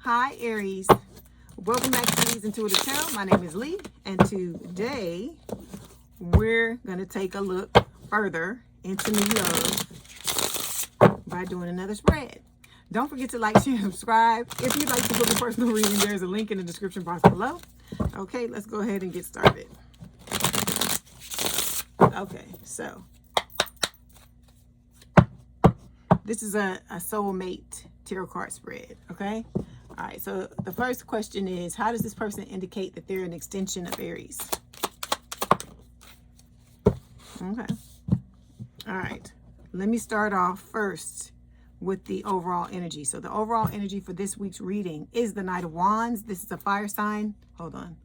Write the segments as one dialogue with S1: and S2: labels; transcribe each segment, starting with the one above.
S1: Hi Aries, welcome back to Lee's Intuitive Tarot. My name is Leigh, and today we're going to take a look further into new love by doing another spread. Don't forget to like, share, and subscribe. If you'd like to book a personal reading, there's a link in the description box below. Okay, let's go ahead and get started. Okay, so this is a soulmate tarot card spread, okay? All right, so the first question is, how does this person indicate that they're an extension of Aries? Okay. All right, let me start off first with the overall energy. So the overall energy for this week's reading is the Knight of Wands. This is a fire sign. Hold on.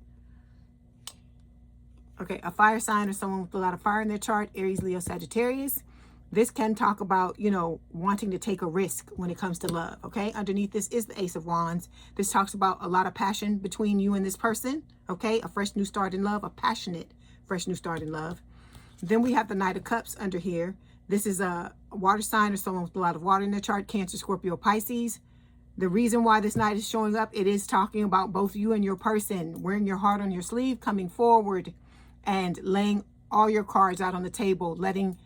S1: Okay, a fire sign or someone with a lot of fire in their chart, Aries, Leo, Sagittarius. This can talk about, you know, wanting to take a risk when it comes to love, okay? Underneath this is the Ace of Wands. This talks about a lot of passion between you and this person, okay? A fresh new start in love, a passionate fresh new start in love. Then we have the Knight of Cups under here. This is a water sign or someone with a lot of water in their chart, Cancer, Scorpio, Pisces. The reason why this Knight is showing up, it is talking about both you and your person, wearing your heart on your sleeve, coming forward and laying all your cards out on the table, letting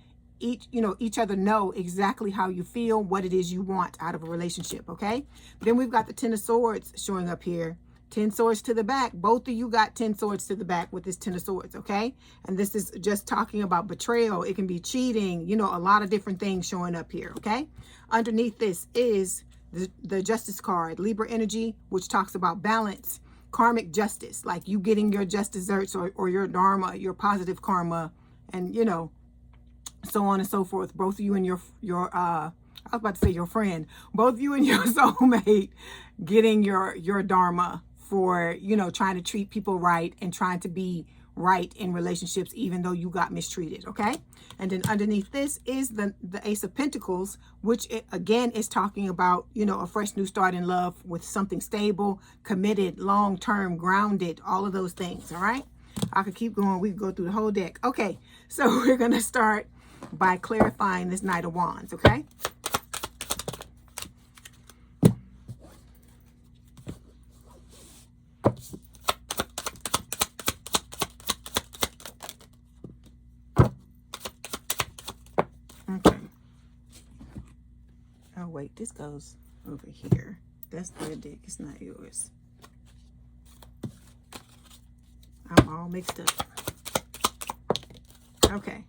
S1: each other know exactly how you feel, what it is you want out of a relationship, okay? Then we've got the Ten of Swords showing up here. 10 swords to the back. Both of you got 10 swords to the back with this 10 of swords, okay? And this is just talking about betrayal. It can be cheating, you know, a lot of different things showing up here, okay? Underneath this is the Justice card, Libra energy, which talks about balance, karmic justice, like you getting your just desserts or your dharma, your positive karma, and, you know, so on and so forth. Both of you and your I was about to say your friend, both you and your soulmate getting your dharma for, you know, trying to treat people right and trying to be right in relationships even though you got mistreated, okay? And then underneath this is the Ace of Pentacles, which again is talking about, you know, a fresh new start in love with something stable, committed, long-term, grounded, all of those things, all right? I could keep going. We could go through the whole deck. Okay, so we're going to start by clarifying this Knight of Wands, okay? Okay. Oh, wait, this goes over here. That's their deck. It's not yours. I'm all mixed up. Okay.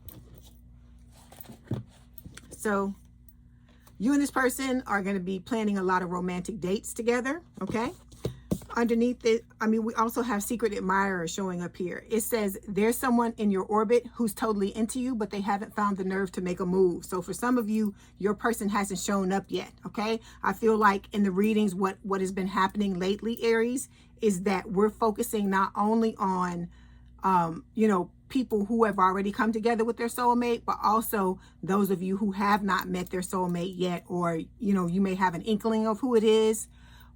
S1: So you and this person are going to be planning a lot of romantic dates together, okay? Underneath it, I mean, we also have secret admirers showing up here. It says there's someone in your orbit who's totally into you, but they haven't found the nerve to make a move. So for some of you, your person hasn't shown up yet, okay? I feel like in the readings, what has been happening lately, Aries, is that we're focusing not only on, you know, people who have already come together with their soulmate, but also those of you who have not met their soulmate yet, or, you know, you may have an inkling of who it is,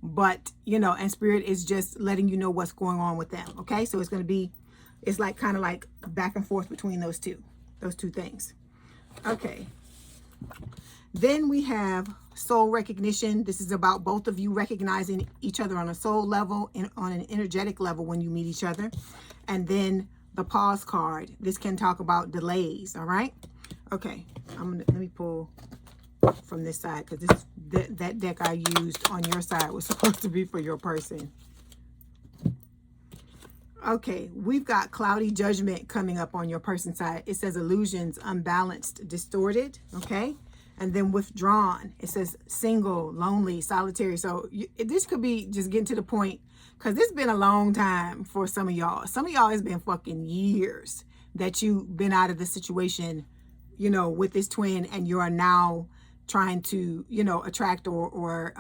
S1: but, you know, and Spirit is just letting you know what's going on with them, okay? So it's going to be, it's like kind of like back and forth between those two things. Okay. Then we have soul recognition. This is about both of you recognizing each other on a soul level and on an energetic level when you meet each other. And then the pause card. This can talk about delays, all right? Okay, let me pull from this side because that deck I used on your side was supposed to be for your person. Okay, we've got cloudy judgment coming up on your person's side. It says illusions, unbalanced, distorted, okay? And then withdrawn. It says single, lonely, solitary. So this could be just getting to the point, because this has been a long time for some of y'all. Some of y'all, it's been fucking years that you've been out of the situation, you know, with this twin, and you are now trying to, you know, attract or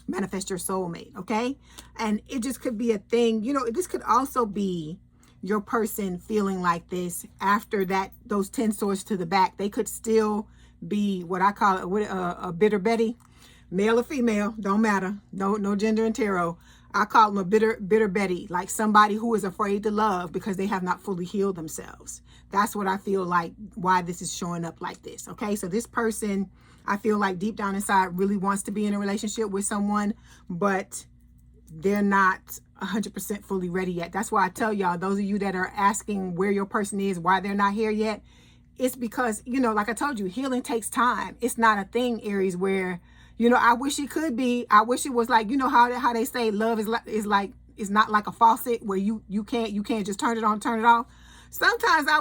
S1: manifest your soulmate, okay? And it just could be a thing, you know, this could also be your person feeling like this after those 10 swords to the back. They could still be what I call it, a bitter Betty, male or female, don't matter, no gender in tarot. I call them a bitter Betty, like somebody who is afraid to love because they have not fully healed themselves. That's what I feel like, why this is showing up like this, okay? So this person, I feel like deep down inside really wants to be in a relationship with someone, but they're not 100% fully ready yet. That's why I tell y'all, those of you that are asking where your person is, why they're not here yet, it's because, you know, like I told you, healing takes time. It's not a thing, Aries, where, you know, I wish it could be. I wish it was like, you know how they say love is not like a faucet where you can't just turn it on, turn it off. Sometimes I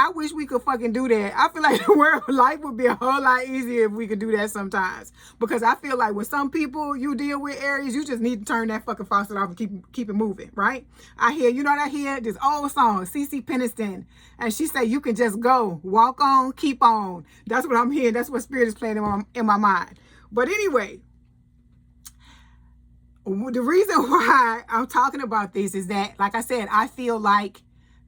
S1: wish we could fucking do that. I feel like the world life would be a whole lot easier if we could do that sometimes. Because I feel like with some people you deal with, Aries, you just need to turn that fucking faucet off and keep it moving, right? I hear, you know what I hear? This old song, CeCe Peniston, and she said you can just go, walk on, keep on. That's what I'm hearing. That's what Spirit is playing in my mind. But anyway, the reason why I'm talking about this is that, like I said, I feel like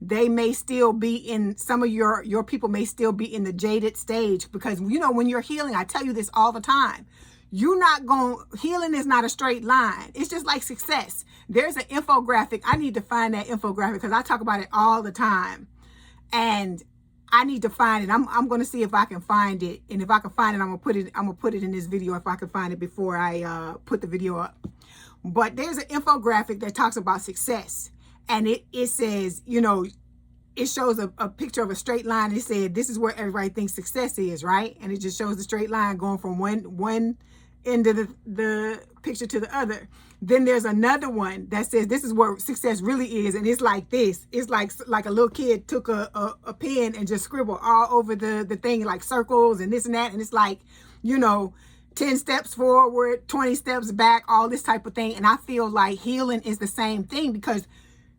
S1: they may still be in, some of your people may still be in the jaded stage, because, you know, when you're healing, I tell you this all the time, healing is not a straight line. It's just like success. There's an infographic. I need to find that infographic because I talk about it all the time, and I need to find it. I'm going to see if I can find it, and if I can find it, I'm gonna put it in this video if I can find it before I put the video up. But there's an infographic that talks about success. And it says, you know, it shows a picture of a straight line. It said, this is where everybody thinks success is, right? And it just shows the straight line going from one end of the picture to the other. Then there's another one that says, this is where success really is. And it's like this. It's like a little kid took a pen and just scribbled all over the thing, like circles and this and that. And it's like, you know, 10 steps forward, 20 steps back, all this type of thing. And I feel like healing is the same thing, because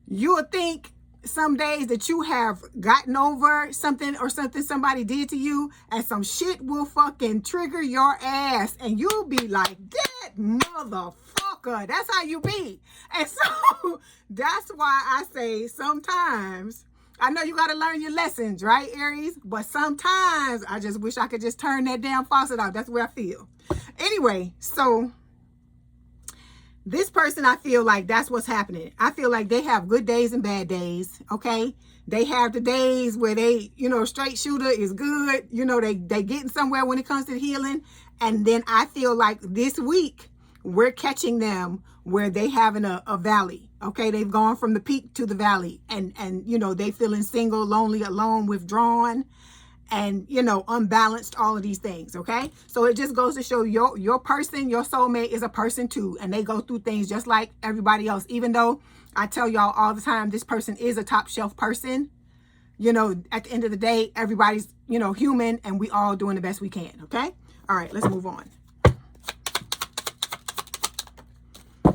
S1: you would think some days that you have gotten over something or something somebody did to you, and some shit will fucking trigger your ass, and you'll be like, that motherfucker. That's how you be. And so that's why I say sometimes, I know you got to learn your lessons, right, Aries? But sometimes I just wish I could just turn that damn faucet off. That's where I feel. Anyway, so this person, I feel like that's what's happening. I feel like they have good days and bad days, okay? They have the days where they, you know, straight shooter is good. You know, they getting somewhere when it comes to healing. And then I feel like this week, we're catching them where they having a valley, okay? They've gone from the peak to the valley. And you know, they feeling single, lonely, alone, withdrawn, and, you know, unbalanced, all of these things, okay? So it just goes to show your person, your soulmate is a person too, and they go through things just like everybody else. Even though I tell y'all all the time, this person is a top shelf person, you know, at the end of the day, everybody's, you know, human, and we all doing the best we can, okay? All right, let's move on.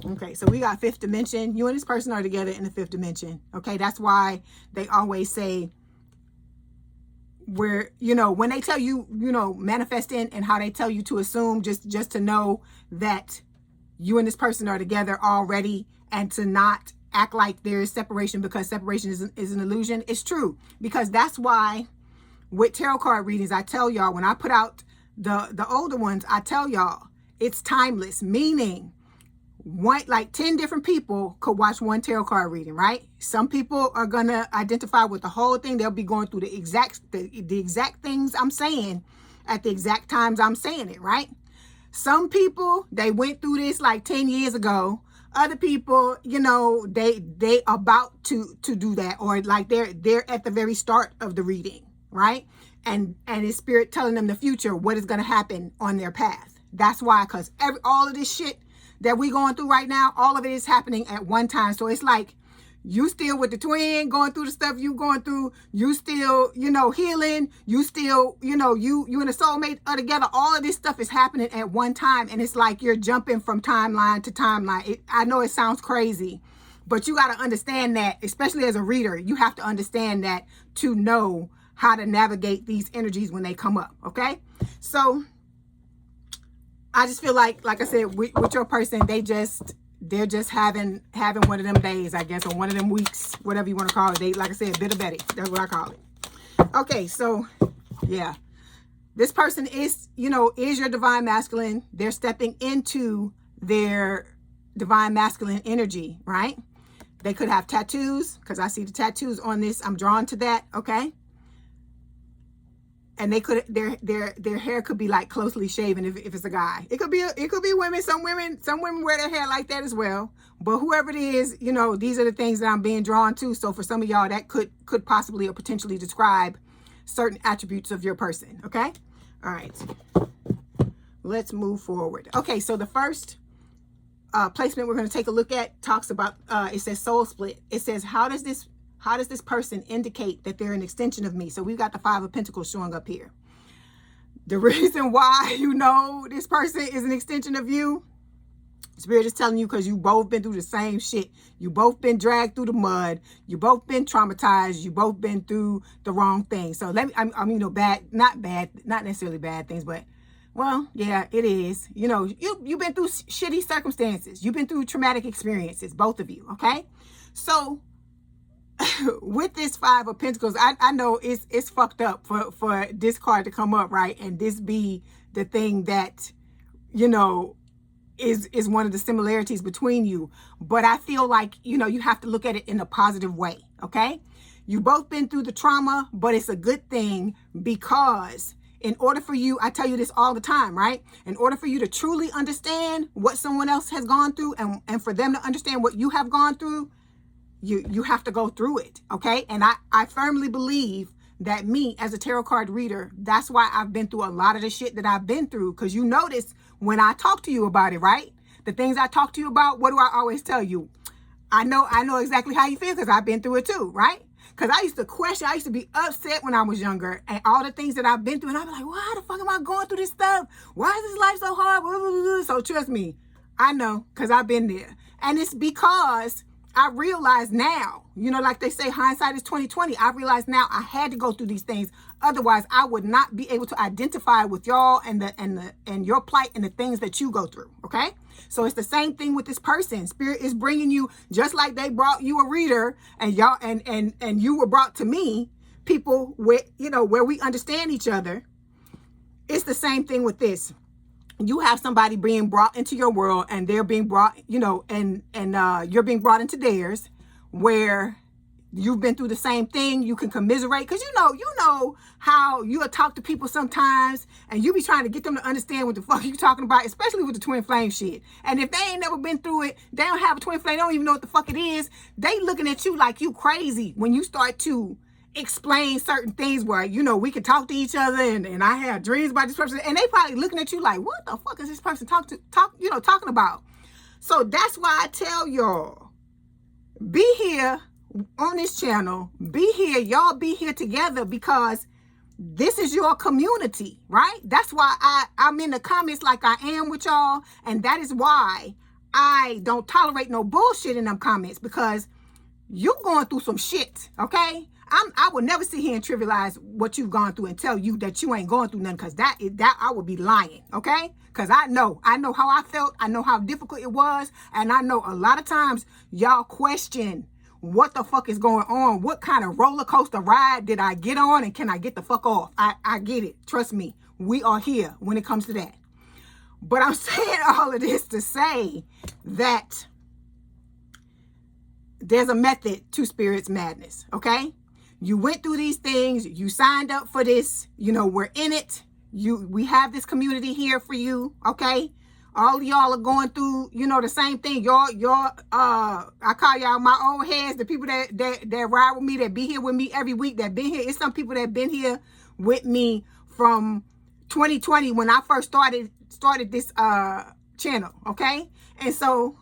S1: Okay, so we got fifth dimension. You and this person are together in the fifth dimension, okay? That's why they always say, where, you know, when they tell you, you know, manifesting, and how they tell you to assume, just to know that you and this person are together already, and to not act like there is separation, because separation is an illusion. It's true, because that's why with tarot card readings, I tell y'all, when I put out the older ones, I tell y'all it's timeless, meaning like 10 different people could watch one tarot card reading, right? Some people are gonna identify with the whole thing. They'll be going through the exact things I'm saying at the exact times I'm saying it, right? Some people, they went through this like 10 years ago. Other people, you know, they about to do that, or like they're at the very start of the reading, right? And it's spirit telling them the future, what is going to happen on their path. That's why, because all of this shit that we going through right now, all of it is happening at one time. So it's like you still with the twin going through the stuff you going through, you still, you know, healing, you still, you know, you and a soulmate are together. All of this stuff is happening at one time, and it's like you're jumping from timeline to timeline. I know it sounds crazy, but you got to understand that, especially as a reader, you have to understand that to know how to navigate these energies when they come up, okay? So I just feel like I said, with your person, they're just having one of them days, I guess, or one of them weeks, whatever you want to call it. They, like I said, bitter Betty. That's what I call it. Okay, so yeah, this person is, you know, is your divine masculine. They're stepping into their divine masculine energy, right? They could have tattoos, because I see the tattoos on this. I'm drawn to that, okay? And they could, their hair could be like closely shaven if it's a guy. It could be women. Some women wear their hair like that as well. But whoever it is, you know, these are the things that I'm being drawn to. So for some of y'all, that could possibly or potentially describe certain attributes of your person. Okay. All right. Let's move forward. Okay. So the first placement we're going to take a look at talks about, it says soul split. It says, how does this person indicate that they're an extension of me? So we've got the 5 of Pentacles showing up here. The reason why you know this person is an extension of you, Spirit is telling you, because you both been through the same shit. You both been dragged through the mud. You both been traumatized. You both been through the wrong thing. So let me, I mean, you know, not necessarily bad things, but well, yeah, it is. You know, you've been through shitty circumstances. You've been through traumatic experiences, both of you. Okay. So with this 5 of Pentacles, I know it's fucked up for this card to come up, right? And this be the thing that, you know, is one of the similarities between you. But I feel like, you know, you have to look at it in a positive way, okay? You both been through the trauma, but it's a good thing, because in order for you, I tell you this all the time, right? In order for you to truly understand what someone else has gone through, and for them to understand what you have gone through, you have to go through it, okay? And I firmly believe that me as a tarot card reader, that's why I've been through a lot of the shit that I've been through. Because you notice when I talk to you about it, right? The things I talk to you about, what do I always tell you? I know exactly how you feel, because I've been through it too, right? Because I used to be upset when I was younger, and all the things that I've been through, and I'd be like, why the fuck am I going through this stuff? Why is this life so hard? So trust me, I know, because I've been there. And it's because I realize now, you know, like they say, hindsight is 20/20. I realize now I had to go through these things. Otherwise, I would not be able to identify with y'all and your plight and the things that you go through. Okay. So it's the same thing with this person. Spirit is bringing you, just like they brought you a reader, and y'all, and you were brought to me, people with, you know, where we understand each other. It's the same thing with this. You have somebody being brought into your world, and they're being brought, you know, and you're being brought into theirs, where you've been through the same thing. You can commiserate, because you know how you'll talk to people sometimes, and you be trying to get them to understand what the fuck you talking about, especially with the twin flame shit. And if they ain't never been through it, they don't have a twin flame, they don't even know what the fuck it is. They looking at you like you crazy when you start to explain certain things where, you know, we can talk to each other, and I have dreams about this person, and they probably looking at you like, what the fuck is this person talking about? So that's why I tell y'all, be here on this channel, be here, y'all be here together, because this is your community, right? That's why I'm in the comments like I am with y'all, and that is why I don't tolerate no bullshit in them comments, because you going through some shit, okay? I would never sit here and trivialize what you've gone through and tell you that you ain't going through nothing, because that I would be lying, okay? Because I know how I felt, I know how difficult it was, and I know a lot of times y'all question what the fuck is going on, what kind of roller coaster ride did I get on, and can I get the fuck off? I get it, trust me, we are here when it comes to that. But I'm saying all of this to say that there's a method to Spirit's madness, okay? You went through these things, you signed up for this, you know, we're in it. We have this community here for you, okay? All of y'all are going through, you know, the same thing. Y'all, I call y'all my old heads, the people that ride with me, that be here with me every week, that been here. It's some people that been here with me from 2020 when I first started this channel, okay? And so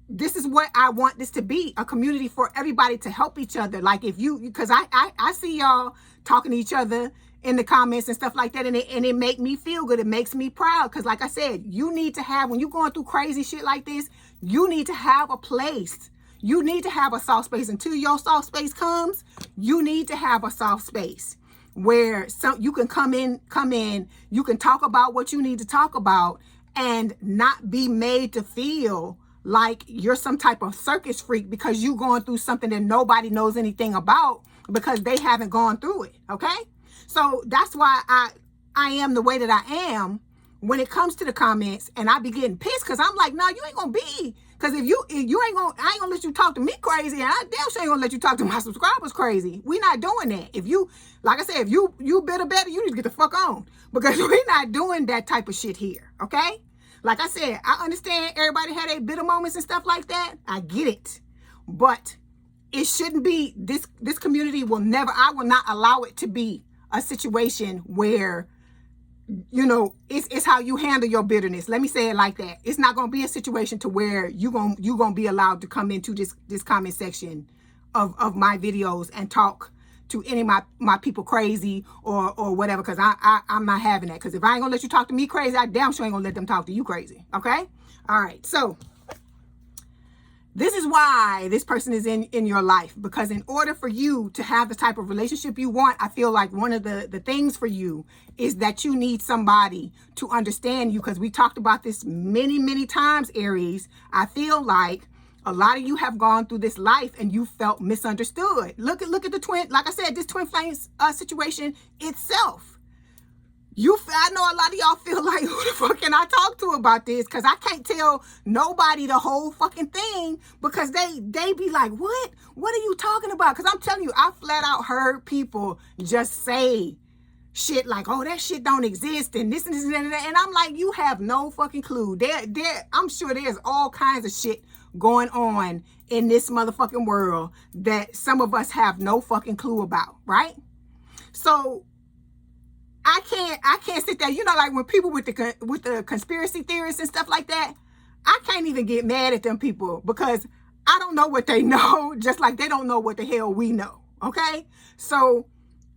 S1: this is what I want this to be, a community for everybody to help each other. Like if you, because I see y'all talking to each other in the comments and stuff like that, and it make me feel good. It makes me proud, because like I said, you need to have, when you're going through crazy shit like this, you need to have a place. You need to have a soft space. Until your soft space comes, you need to have a soft space where you can come in, you can talk about what you need to talk about, and not be made to feel like you're some type of circus freak because you going through something that nobody knows anything about, because they haven't gone through it, okay? So that's why I am the way that I am when it comes to the comments, and I be getting pissed, because I'm like, no, you ain't gonna be, because if you ain't gonna, I ain't gonna let you talk to me crazy, and I damn sure ain't gonna let you talk to my subscribers crazy. We not doing that. If you, like I said, if you better, you need to get the fuck on, because we're not doing that type of shit here, okay? Like I said, I understand everybody had their bitter moments and stuff like that. I get it. But it shouldn't be, this community will never, I will not allow it to be a situation where, you know, it's how you handle your bitterness. Let me say it like that. It's not going to be a situation to where you going to be allowed to come into this comment section of my videos and talk to any of my people crazy or whatever, because I'm not having that. Because if I ain't gonna let you talk to me crazy, I damn sure ain't gonna let them talk to you crazy. Okay? All right. So this is why this person is in your life, because in order for you to have the type of relationship you want, I feel like one of the things for you is that you need somebody to understand you, because we talked about this many times, Aries. I feel like a lot of you have gone through this life and you felt misunderstood. Look at the twin, like I said, this twin flame situation itself. I know a lot of y'all feel like, who the fuck can I talk to about this? Because I can't tell nobody the whole fucking thing, because they be like, what are you talking about? Because I'm telling you, I flat out heard people just say shit like, oh, that shit don't exist and this and this and that. And I'm like, you have no fucking clue. I'm sure there's all kinds of shit going on in this motherfucking world that some of us have no fucking clue about, right? So I can't sit there, you know, like when people with the conspiracy theorists and stuff like that, I can't even get mad at them people, because I don't know what they know, just like they don't know what the hell we know. Okay? So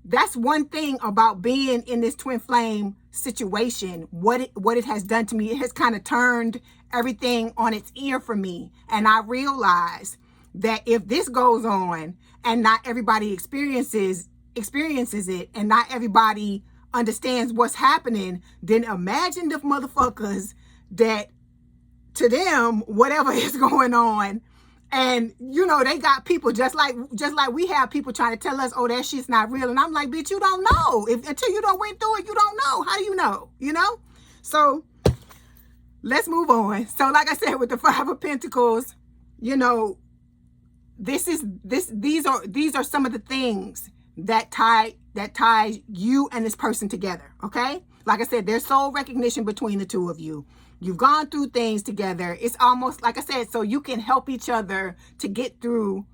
S1: that's one thing about being in this twin flame situation. What it has done to me, it has kind of turned everything on its ear for me. And I realize that if this goes on and not everybody experiences it, and not everybody understands what's happening, then imagine the motherfuckers that, to them, whatever is going on, and you know, they got people just like we have people trying to tell us, oh, that shit's not real. And I'm like, bitch, you don't know. Until you don't went through it, you don't know. How do you know? You know? So let's move on. So like I said, with the Five of Pentacles, you know, these are some of the things that tie you and this person together. Okay? Like I said, there's soul recognition between the two of you. You've gone through things together. It's almost, like I said, so you can help each other to get through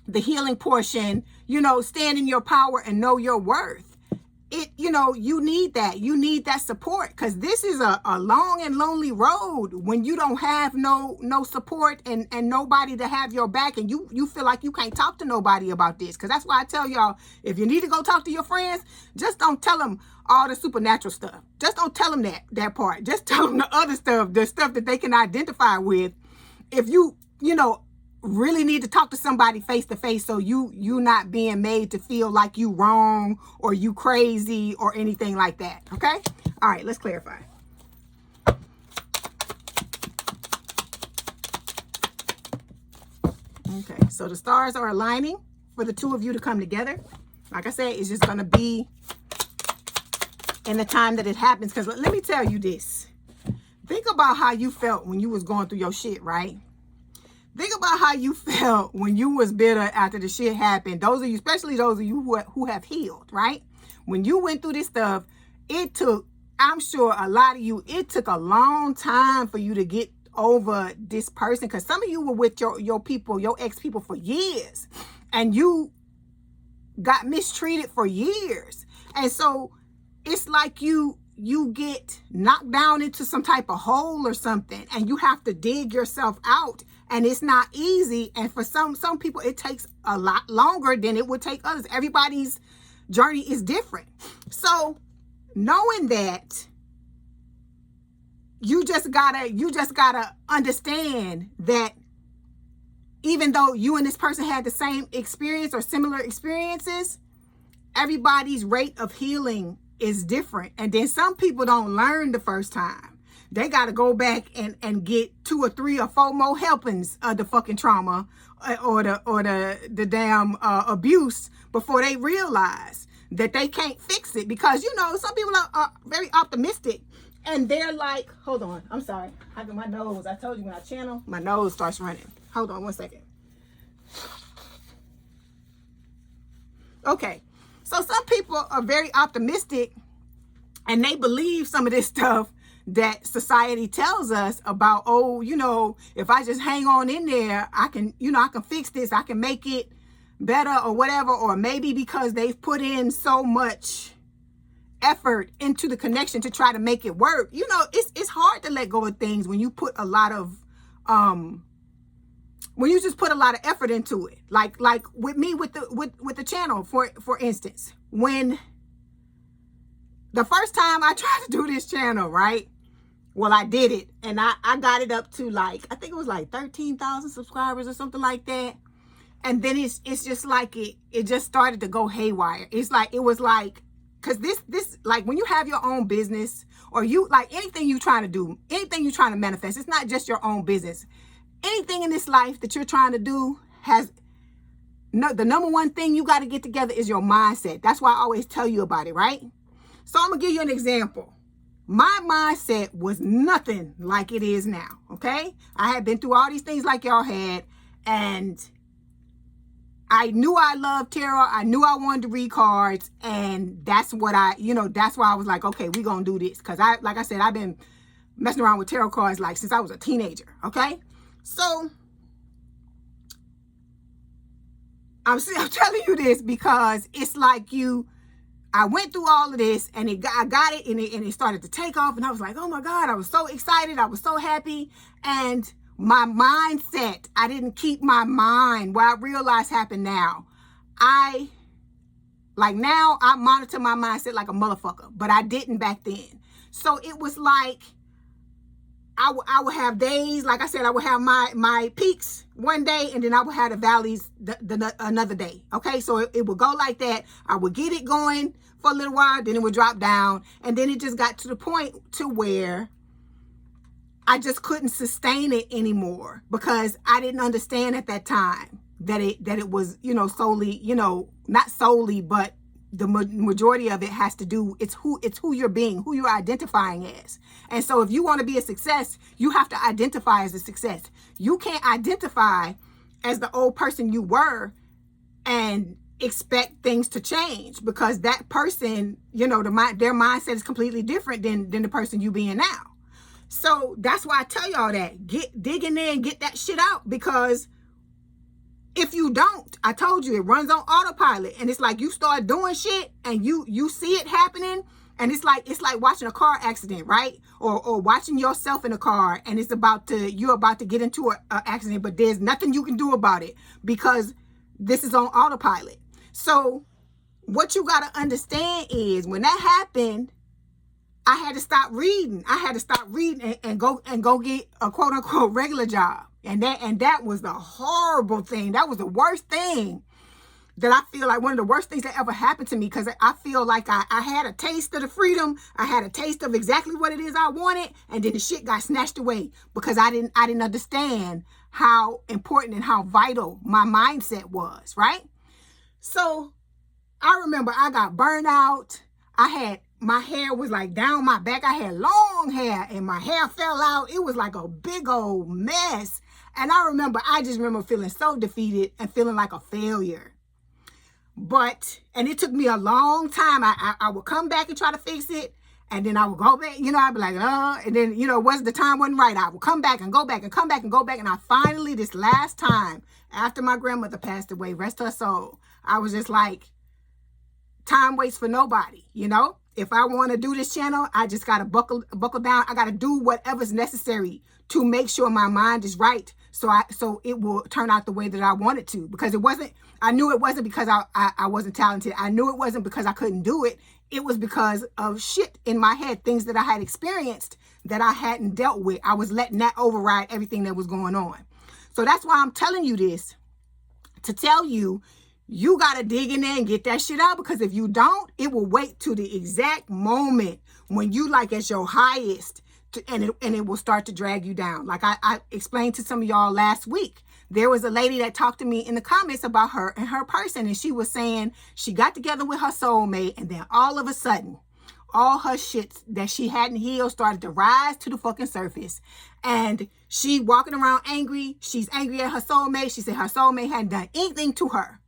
S1: the healing portion, you know, stand in your power and know your worth. You know, you need that. You need that support, because this is a long and lonely road when you don't have no support and nobody to have your back, and you feel like you can't talk to nobody about this. Because that's why I tell y'all, if you need to go talk to your friends, just don't tell them all the supernatural stuff. Just don't tell them that part. Just tell them the other stuff, the stuff that they can identify with. If you know, really need to talk to somebody face to face, so you not being made to feel like you wrong or you crazy or anything like that. Okay? All right, let's clarify. Okay, so the stars are aligning for the two of you to come together. Like I said, it's just going to be in the time that it happens. Because let me tell you this. Think about how you felt when you was going through your shit, right? Think about how you felt when you was bitter after the shit happened. Those of you, especially those of you who have healed, right? When you went through this stuff, it took, I'm sure a lot of you, it took a long time for you to get over this person. Because some of you were with your people, your ex-people for years. And you got mistreated for years. And so it's like you get knocked down into some type of hole or something, and you have to dig yourself out, and it's not easy. And for some people, it takes a lot longer than it would take others. Everybody's journey is different. So knowing that, you just gotta understand that even though you and this person had the same experience or similar experiences, everybody's rate of healing is different. And then some people don't learn the first time. They got to go back and get 2 or 3 or 4 more helpings of the fucking trauma or the damn abuse before they realize that they can't fix it. Because, you know, some people are very optimistic, and they're like, hold on, I'm sorry, I got my nose. I told you when I channel, my nose starts running. Hold on one second. Okay. So some people are very optimistic, and they believe some of this stuff that society tells us about, oh, you know, if I just hang on in there, I can, you know, I can fix this, I can make it better or whatever. Or maybe because they've put in so much effort into the connection to try to make it work. You know, it's hard to let go of things when you put a lot of when you just put a lot of effort into it. Like with me with the channel, for instance, when the first time I tried to do this channel, right? Well, I did it, and I got it up to, like, I think it was like 13,000 subscribers or something like that. And then it's just like it just started to go haywire. It's like, it was like, because this like, when you have your own business, or you, like, anything you trying to do, anything you're trying to manifest, it's not just your own business. Anything in this life that you're trying to do has the number one thing you got to get together is your mindset. That's why I always tell you about it, right? So I'm gonna give you an example. My mindset was nothing like it is now, okay? I had been through all these things like y'all had, and I knew I loved tarot. I knew I wanted to read cards, and that's what that's why I was like, okay, we're gonna do this. Because like I said, I've been messing around with tarot cards like since I was a teenager, okay? So I'm telling you this because it's like I went through all of this, and I got it, and it started to take off, and I was like, oh my God, I was so excited. I was so happy. And my mindset, I didn't keep my mind. What I realized happened now, now I monitor my mindset like a motherfucker, but I didn't back then. So it was like, I would have days, like I said, I would have my peaks one day, and then I would have the valleys another day. Okay, so it would go like that. I would get it going for a little while, then it would drop down, and then it just got to the point to where I just couldn't sustain it anymore, because I didn't understand at that time that it was, solely, not solely, but the majority of it has to do, it's who you're being, who you're identifying as. And so if you want to be a success, you have to identify as a success. You can't identify as the old person you were and expect things to change, because that person, their mindset is completely different than the person you being now. So that's why I tell y'all that, dig in there and get that shit out, because if you don't, I told you, it runs on autopilot, and it's like you start doing shit and you see it happening, and it's like watching a car accident, right? Or watching yourself in a car, and you're about to get into an accident, but there's nothing you can do about it because this is on autopilot. So what you got to understand is, when that happened, I had to stop reading. I had to stop reading and go get a quote unquote regular job. And that was the horrible thing. That was the worst thing that I feel like, one of the worst things that ever happened to me, because I feel like I had a taste of the freedom. I had a taste of exactly what it is I wanted, and then the shit got snatched away because I didn't understand how important and how vital my mindset was, right? So I remember I got burned out. My hair was like down my back. I had long hair, and my hair fell out. It was like a big old mess. And I just remember feeling so defeated and feeling like a failure. And it took me a long time. I would come back and try to fix it, and then I would go back, I'd be like, and then, the time wasn't right. I would come back and go back and come back and go back. And I finally, this last time, after my grandmother passed away, rest her soul, I was just like, time waits for nobody, If I want to do this channel, I just got to buckle down. I got to do whatever's necessary to make sure my mind is right, so it will turn out the way that I want it to. Because I knew it wasn't because I wasn't talented. I knew it wasn't because I couldn't do it. It was because of shit in my head, things that I had experienced that I hadn't dealt with. I was letting that override everything that was going on. So that's why I'm telling you this, to tell you, you got to dig in there and get that shit out, because if you don't, it will wait to the exact moment when you like at your highest, and it will start to drag you down. Like I explained to some of y'all last week, there was a lady that talked to me in the comments about her and her person, and she was saying she got together with her soulmate, and then all of a sudden, all her shits that she hadn't healed started to rise to the fucking surface. And she walking around angry. She's angry at her soulmate. She said her soulmate hadn't done anything to her.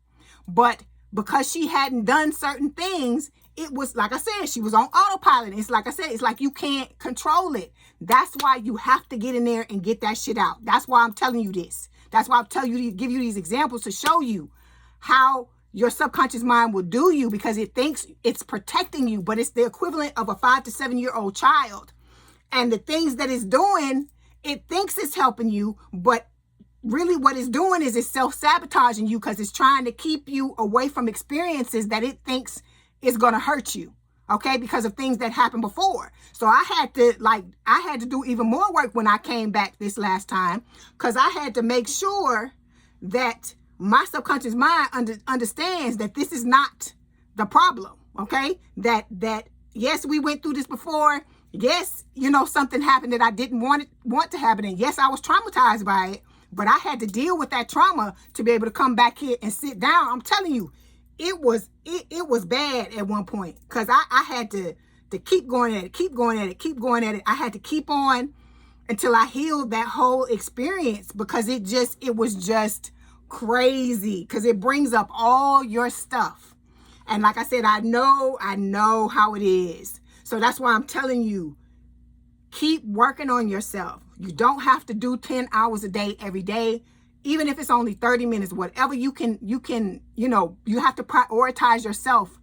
S1: But because she hadn't done certain things, it was, like I said, she was on autopilot. It's like I said, it's like you can't control it. That's why you have to get in there and get that shit out. That's why I'm telling you this. That's why I'm telling you to give you these examples to show you how your subconscious mind will do you, because it thinks it's protecting you, but it's the equivalent of a 5 to 7 year old child. And the things that it's doing, it thinks it's helping you, but really what it's doing is it's self-sabotaging you, because it's trying to keep you away from experiences that it thinks is going to hurt you, okay, because of things that happened before. So I had to do even more work when I came back this last time, because I had to make sure that my subconscious mind understands that this is not the problem, okay, that yes, we went through this before. Yes, you know, something happened that I didn't want to happen. And yes, I was traumatized by it, but I had to deal with that trauma to be able to come back here and sit down. I'm telling you, it was bad at one point, because I had to keep going at it. I had to keep on until I healed that whole experience, because it was just crazy, because it brings up all your stuff. And like I said, I know how it is. So that's why I'm telling you, keep working on yourself. You don't have to do 10 hours a day every day, even if it's only 30 minutes, whatever you can, you know, you have to prioritize yourself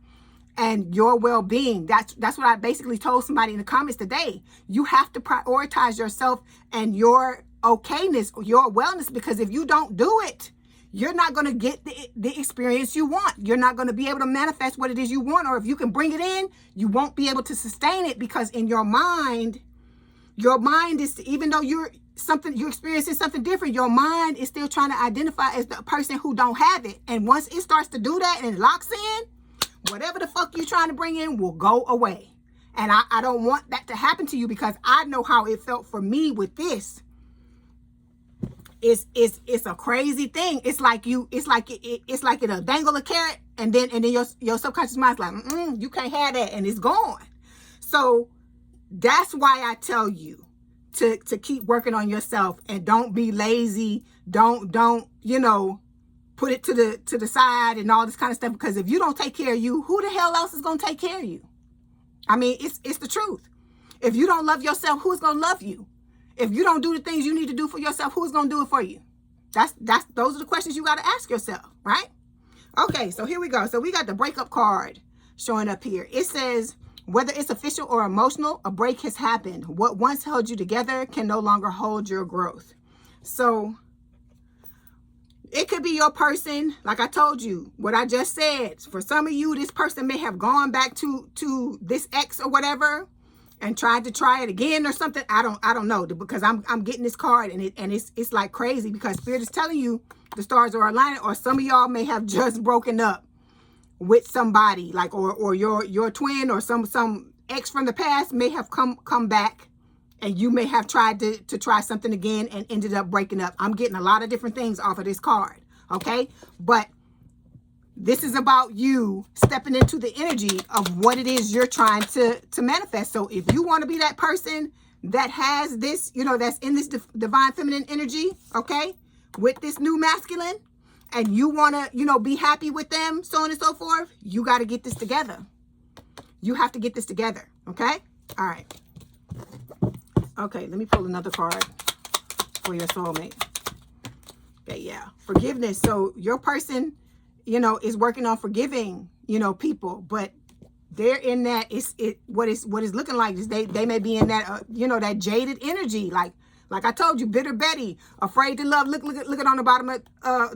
S1: and your well-being. That's what I basically told somebody in the comments today. You have to prioritize yourself and your okayness, your wellness, because if you don't do it, you're not going to get the experience you want. You're not going to be able to manifest what it is you want. Or if you can bring it in, you won't be able to sustain it, because in your mind is, even though you're experiencing something different, your mind is still trying to identify as the person who don't have it. And once it starts to do that and it locks in, whatever the fuck you're trying to bring in will go away. And I don't want that to happen to you, because I know how it felt for me with this. It's a crazy thing. It's like it'll dangle a carrot, and then your subconscious mind's like, you can't have that, and it's gone. So that's why I tell you to keep working on yourself, and don't be lazy. Don't you know, put it to the side and all this kind of stuff, because if you don't take care of you, who the hell else is gonna take care of you? I mean, it's the truth. If you don't love yourself, who's gonna love you? If you don't do the things you need to do for yourself, who's going to do it for you? Those are the questions you got to ask yourself, right? Okay, so here we go. So we got the breakup card showing up here. It says, whether it's official or emotional, a break has happened. What once held you together can no longer hold your growth. So it could be your person. Like I told you, what I just said. For some of you, this person may have gone back to this ex or whatever, and tried to try it again or something. I don't know, because I'm getting this card, and it's like crazy, because Spirit is telling you the stars are aligning, or some of y'all may have just broken up with somebody, like or your twin or some ex from the past may have come back, and you may have tried to try something again and ended up breaking up. I'm getting a lot of different things off of this card, okay? But this is about you stepping into the energy of what it is you're trying to manifest. So if you want to be that person that has this, you know, that's in this divine feminine energy, okay, with this new masculine, and you want to, you know, be happy with them, so on and so forth, you got to get this together. You have to get this together, okay? All right. Okay, let me pull another card for your soulmate. Okay, yeah. Forgiveness. So your person, you know, is working on forgiving, you know, people, but they're in that, what is looking like is they may be in that, you know, that jaded energy. Like I told you, bitter Betty, afraid to love. Look at on the bottom of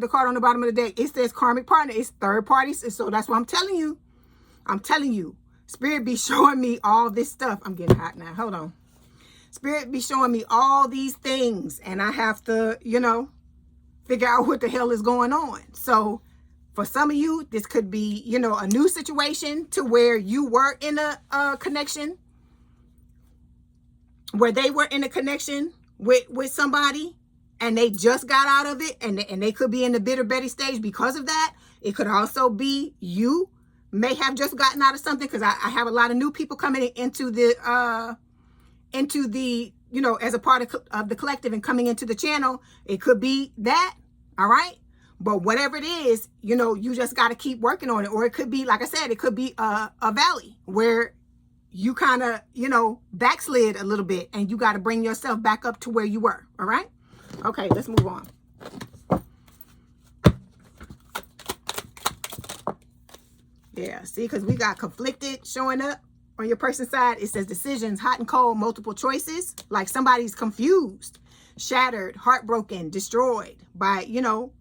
S1: the card on the bottom of the deck. It says karmic partner. It's third parties. So that's what I'm telling you. Spirit be showing me all this stuff. I'm getting hot now. Hold on. Spirit be showing me all these things, and I have to, you know, figure out what the hell is going on. So for some of you, this could be, you know, a new situation to where you were in a connection, where they were in a connection with somebody, and they just got out of it, and they could be in the bitter Betty stage because of that. It could also be you may have just gotten out of something, because I have a lot of new people coming into the you know, as a part of the collective and coming into the channel. It could be that, all right? But whatever it is, you know, you just got to keep working on it. Or it could be, like I said, it could be a valley where you kind of, you know, backslid a little bit and you got to bring yourself back up to where you were. All right. Okay, let's move on. Yeah, see, because we got conflicted showing up on your person's side. It says decisions, hot and cold, multiple choices. Like somebody's confused, shattered, heartbroken, destroyed by, you know,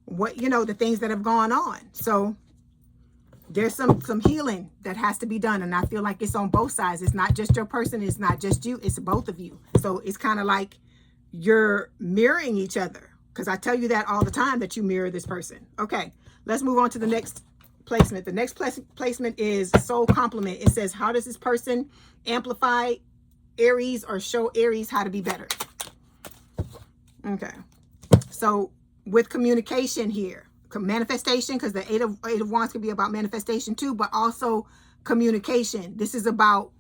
S1: what, you know, the things that have gone on. So there's some healing that has to be done. And I feel like it's on both sides. It's not just your person. It's not just you. It's both of you. So it's kind of like you're mirroring each other. Because I tell you that all the time, that you mirror this person. Okay, let's move on to the next placement. The next placement is soul complement. It says, how does this person amplify Aries or show Aries how to be better? Okay, so with communication here, manifestation, because the eight of wands can be about manifestation too, but also communication. This is about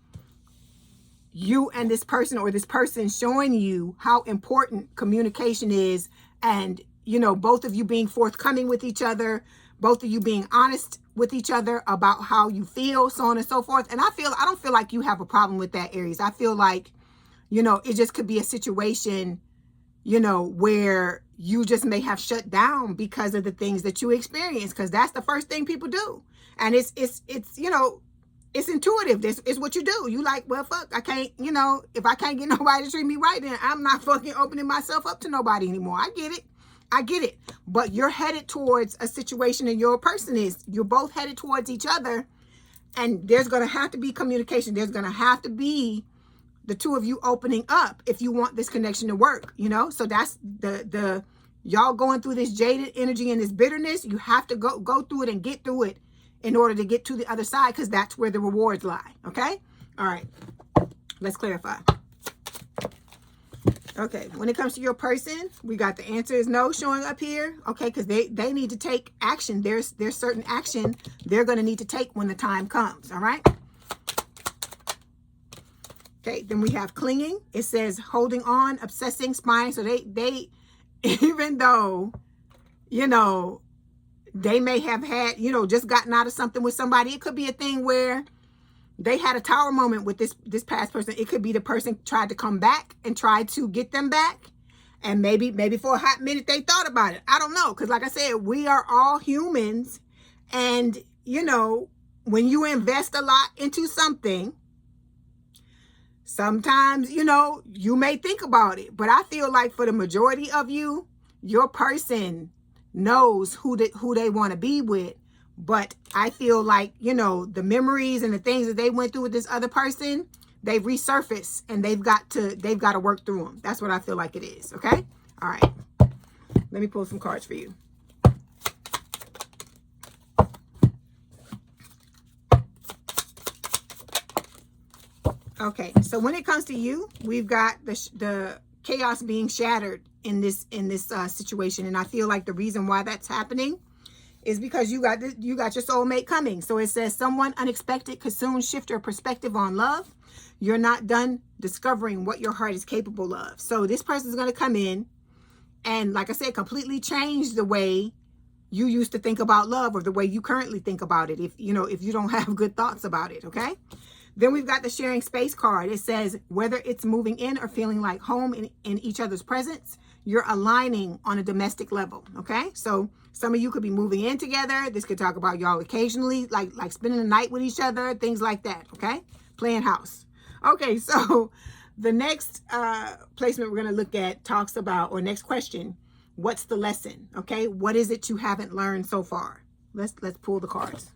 S1: you and this person, or this person showing you how important communication is, and, you know, both of you being forthcoming with each other, both of you being honest with each other about how you feel, so on and so forth. And I don't feel like you have a problem with that, Aries. I feel like, you know, it just could be a situation, you know, where you just may have shut down because of the things that you experience, because that's the first thing people do. And it's you know, it's intuitive. This is what you do. You like, well, fuck, I can't, you know, if I can't get nobody to treat me right, then I'm not fucking opening myself up to nobody anymore. I get it. I get it. But you're headed towards a situation, and your person is, you're both headed towards each other, and there's going to have to be communication. There's going to have to be the two of you opening up if you want this connection to work, you know? So that's the y'all going through this jaded energy and this bitterness. You have to go through it and get through it in order to get to the other side, because that's where the rewards lie. Okay? All right. Let's clarify. Okay, when it comes to your person, we got the answer is no showing up here. Okay, because they need to take action. There's certain action they're going to need to take when the time comes. All right. Okay, then we have clinging. It says holding on, obsessing, spying. So they even though, you know, they may have had, you know, just gotten out of something with somebody. It could be a thing where they had a tower moment with this past person. It could be the person tried to come back and tried to get them back. And maybe for a hot minute they thought about it. I don't know. Because like I said, we are all humans. And, you know, when you invest a lot into something, sometimes, you know, you may think about it. But I feel like for the majority of you, your person knows who they want to be with. But I feel like, you know, the memories and the things that they went through with this other person, they've resurfaced, and they've got to work through them. That's what I feel like it is. Okay. All right. Let me pull some cards for you. Okay. So when it comes to you, we've got the chaos being shattered in this situation. And I feel like the reason why that's happening is because you got your soulmate coming. So it says someone unexpected could soon shift your perspective on love. You're not done discovering what your heart is capable of. So this person is going to come in and, like I said, completely change the way you used to think about love, or the way you currently think about it, if you don't have good thoughts about it. Okay. Then we've got the sharing space card. It says whether it's moving in or feeling like home in each other's presence, you're aligning on a domestic level. Okay. So some of you could be moving in together. This could talk about y'all occasionally, like spending the night with each other, things like that. Okay. Playing house. Okay. So the next placement we're going to look at talks about, or next question, what's the lesson? Okay. What is it you haven't learned so far? Let's pull the cards.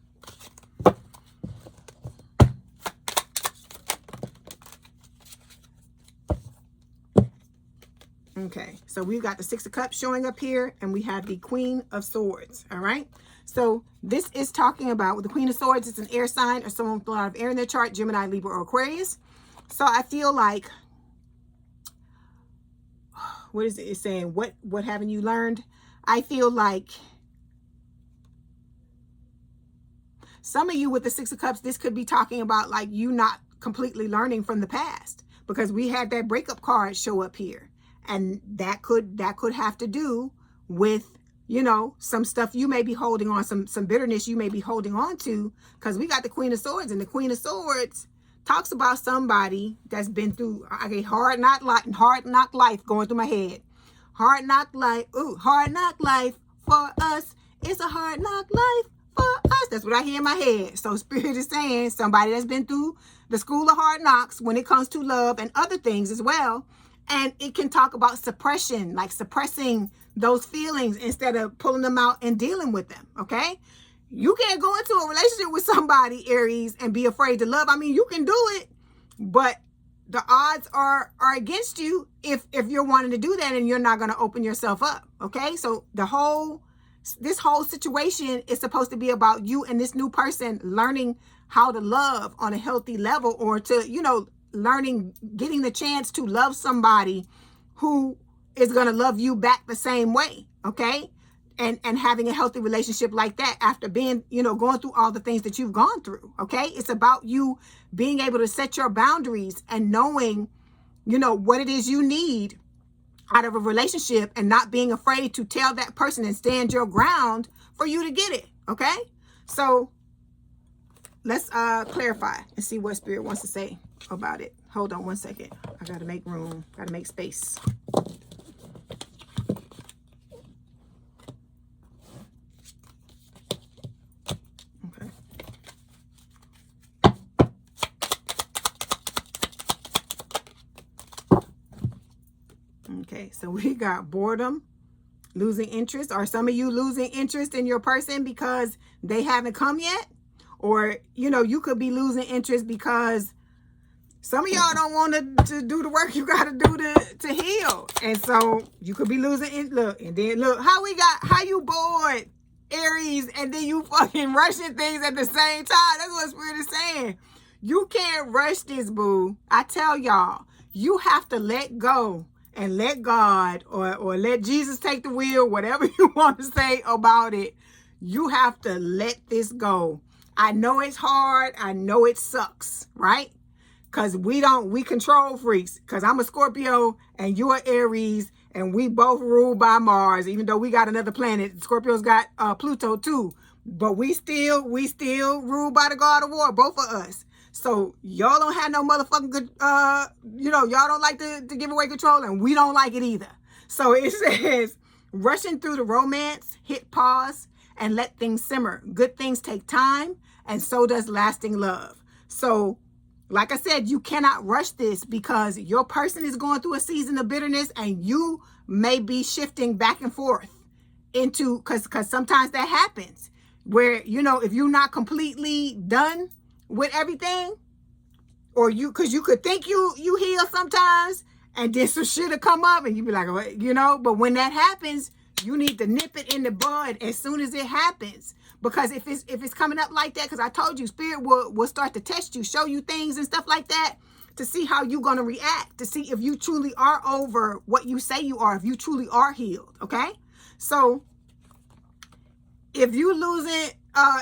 S1: Okay, so we've got the Six of Cups showing up here, and we have the Queen of Swords. All right, so this is talking about, with the Queen of Swords, it's an air sign or someone with a lot of air in their chart, Gemini, Libra, or Aquarius. So I feel like, what is it? It's saying, what haven't you learned? I feel like some of you with the Six of Cups, this could be talking about like you not completely learning from the past, because we had that breakup card show up here. And that could have to do with you know, some stuff you may be holding on, some bitterness you may be holding on to, because we got the Queen of Swords, and the Queen of Swords talks about somebody that's been through a hard knock life going through my head. Hard knock life, ooh, hard knock life for us. It's a hard knock life for us. That's what I hear in my head. So Spirit is saying somebody that's been through the school of hard knocks when it comes to love and other things as well. And it can talk about suppression, like suppressing those feelings instead of pulling them out and dealing with them, okay? You can't go into a relationship with somebody, Aries, and be afraid to love. I mean, you can do it, but the odds are against you if you're wanting to do that and you're not going to open yourself up, okay? So this whole situation is supposed to be about you and this new person learning how to love on a healthy level, or to, you know, getting the chance to love somebody who is going to love you back the same way, okay? And having a healthy relationship like that after being, you know, going through all the things that you've gone through, okay? It's about you being able to set your boundaries and knowing, you know, what it is you need out of a relationship, and not being afraid to tell that person and stand your ground for you to get it, okay? So let's clarify and see what Spirit wants to say about it. Hold on one second. I got to make room, got to make space. Okay, so we got boredom, losing interest. Are some of you losing interest in your person because they haven't come yet? Or, you know, you could be losing interest because some of y'all don't want to do the work you got to do to heal. And so you could be losing it. Look, and then look, how you bored, Aries, and then you fucking rushing things at the same time. That's what Spirit is saying. You can't rush this, boo. I tell y'all, you have to let go and let God or let Jesus take the wheel, whatever you want to say about it. You have to let this go. I know it's hard. I know it sucks, right? Because we control freaks. Because I'm a Scorpio and you're an Aries, and we both rule by Mars, even though we got another planet. Scorpio's got Pluto too. But we still rule by the God of War, both of us. So y'all don't have no motherfucking good, you know, y'all don't like to give away control, and we don't like it either. So it says, rushing through the romance, hit pause and let things simmer. Good things take time, and so does lasting love. So like I said, you cannot rush this, because your person is going through a season of bitterness, and you may be shifting back and forth into, because sometimes that happens where, you know, if you're not completely done with everything, or because you could think you heal sometimes, and then some shit will come up and you be like, you know, but when that happens, you need to nip it in the bud as soon as it happens. Because if it's coming up like that, because I told you, Spirit will start to test you, show you things and stuff like that, to see how you're going to react, to see if you truly are over what you say you are, if you truly are healed, okay? So if you losing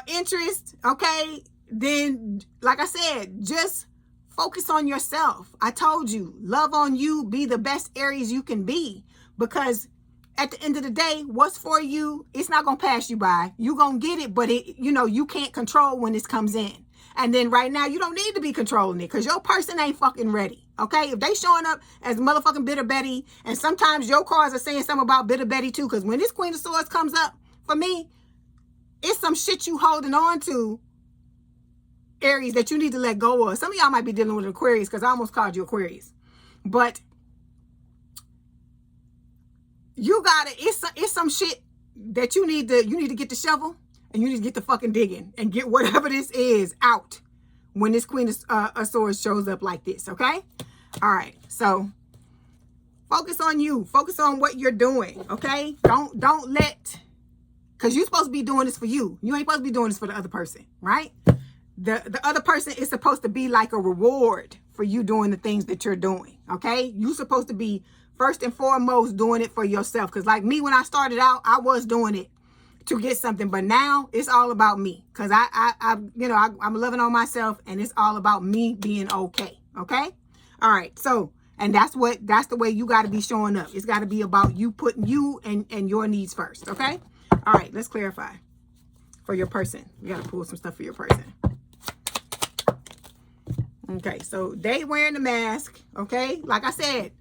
S1: interest, okay, then like I said, just focus on yourself. I told you, love on you, be the best Aries you can be, because at the end of the day, what's for you, it's not going to pass you by. You're going to get it, but you know, you can't control when this comes in. And then right now, you don't need to be controlling it, because your person ain't fucking ready, okay? If they showing up as motherfucking Bitter Betty, and sometimes your cards are saying something about Bitter Betty too, because when this Queen of Swords comes up, for me, it's some shit you holding on to, Aries, that you need to let go of. Some of y'all might be dealing with Aquarius, because I almost called you Aquarius. But you gotta, it's some shit that you need to get the shovel, and you need to get the fucking digging and get whatever this is out when this Queen of Swords shows up like this, okay? All right, so focus on you. Focus on what you're doing, okay? Don't let, because you're supposed to be doing this for you. You ain't supposed to be doing this for the other person, right? The other person is supposed to be like a reward for you doing the things that you're doing, okay? You're supposed to be first and foremost doing it for yourself. Because like me, when I started out, I was doing it to get something, but now it's all about me, because I'm loving on myself, and it's all about me being okay. Okay, all right. So, and that's the way you got to be showing up. It's got to be about you putting you and your needs first. Okay, All right, let's clarify for your person. We got to pull some stuff for your person. Okay, so they wearing the mask, okay? Like I said,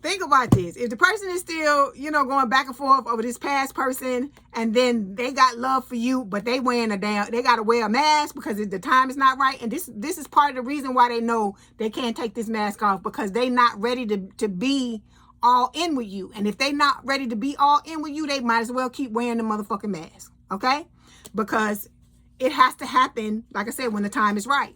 S1: think about this. If the person is still, you know, going back and forth over this past person, and then they got love for you, but they wearing they got to wear a mask because the time is not right. And this is part of the reason why they know they can't take this mask off, because they not ready to be all in with you. And if they not ready to be all in with you, they might as well keep wearing the motherfucking mask, okay? Because it has to happen, like I said, when the time is right.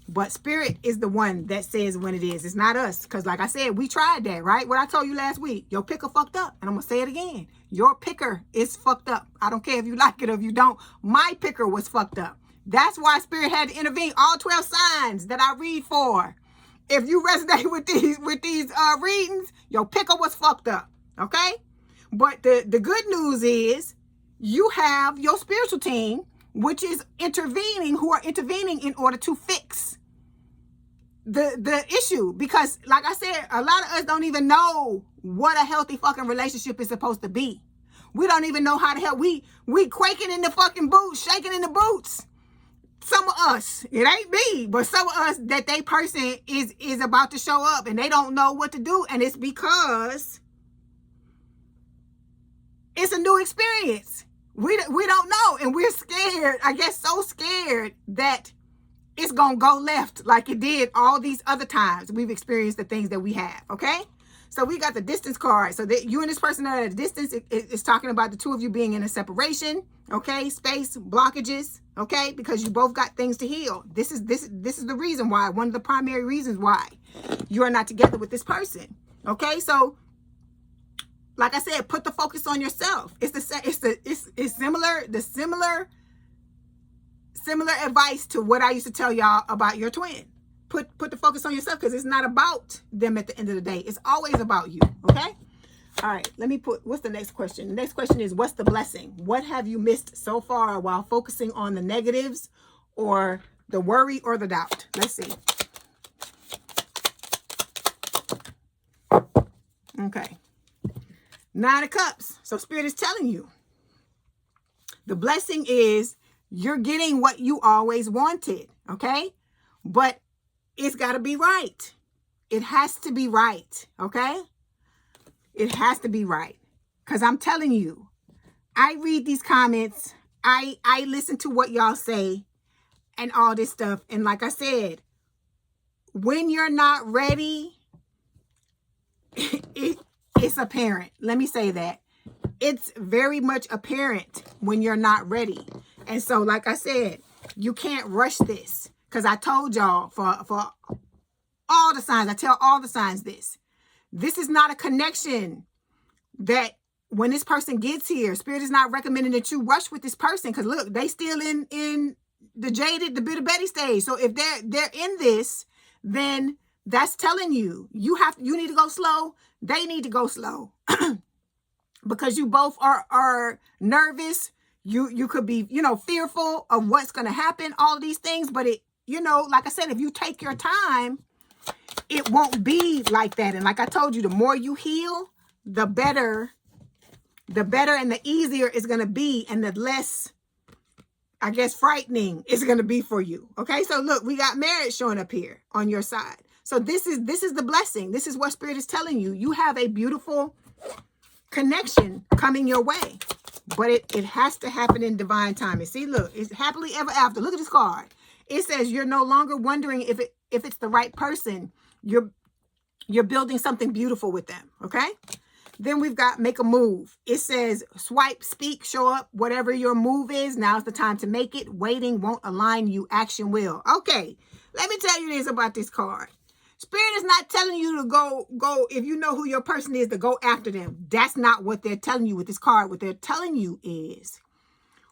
S1: But Spirit is the one that says when it is. It's not us. Because like I said, we tried that, right? What I told you last week. Your picker fucked up. And I'm going to say it again. Your picker is fucked up. I don't care if you like it or if you don't. My picker was fucked up. That's why Spirit had to intervene. All 12 signs that I read for. If you resonate with these readings, your picker was fucked up. Okay? But the good news is you have your spiritual team, which is who are intervening in order to fix the issue. Because like I said, a lot of us don't even know what a healthy fucking relationship is supposed to be. We don't even know how the hell we quaking in the fucking boots, shaking in the boots. Some of us, it ain't me, but some of us, that they person is about to show up and they don't know what to do. And it's because it's a new experience. We don't know, and we're scared, I guess so scared that it's going to go left like it did all these other times we've experienced the things that we have, okay? So we got the distance card. So that you and this person are at a distance. It's talking about the two of you being in a separation, okay? Space, blockages, okay? Because you both got things to heal. This is the reason why, one of the primary reasons why you are not together with this person, okay? So like I said, put the focus on yourself. It's similar advice to what I used to tell y'all about your twin. Put the focus on yourself, because it's not about them at the end of the day. It's always about you, okay? All right, what's the next question? The next question is, what's the blessing? What have you missed so far while focusing on the negatives or the worry or the doubt? Let's see. Okay. 9 of Cups. So Spirit is telling you the blessing is you're getting what you always wanted, okay? But it's got to be right. It has to be right, okay? It has to be right. Because I'm telling you, I read these comments. I listen to what y'all say and all this stuff. And like I said, when you're not ready, it's apparent. Let me say that. It's very much apparent when you're not ready. And so, like I said, you can't rush this. Because I told y'all for all the signs, I tell all the signs this. This is not a connection that when this person gets here, Spirit is not recommending that you rush with this person. Because look, they still in the jaded, the bitter Betty stage. So if they're in this, then that's telling you, you need to go slow. They need to go slow. Because you both are nervous. You could be, fearful of what's going to happen, all of these things. But like I said, if you take your time, it won't be like that. And like I told you, the more you heal, the better and the easier it's going to be, and the less, I guess, frightening it's going to be for you. Okay, so look, we got marriage showing up here on your side. So this is the blessing. This is what Spirit is telling you. You have a beautiful connection coming your way, but it has to happen in divine timing. See, look, it's happily ever after. Look at this card. It says you're no longer wondering if it's the right person. You're building something beautiful with them, okay? Then we've got make a move. It says swipe, speak, show up. Whatever your move is, now's the time to make it. Waiting won't align you. Action will. Okay, let me tell you this about this card. Spirit is not telling you to go, if you know who your person is, to go after them. That's not what they're telling you with this card. What they're telling you is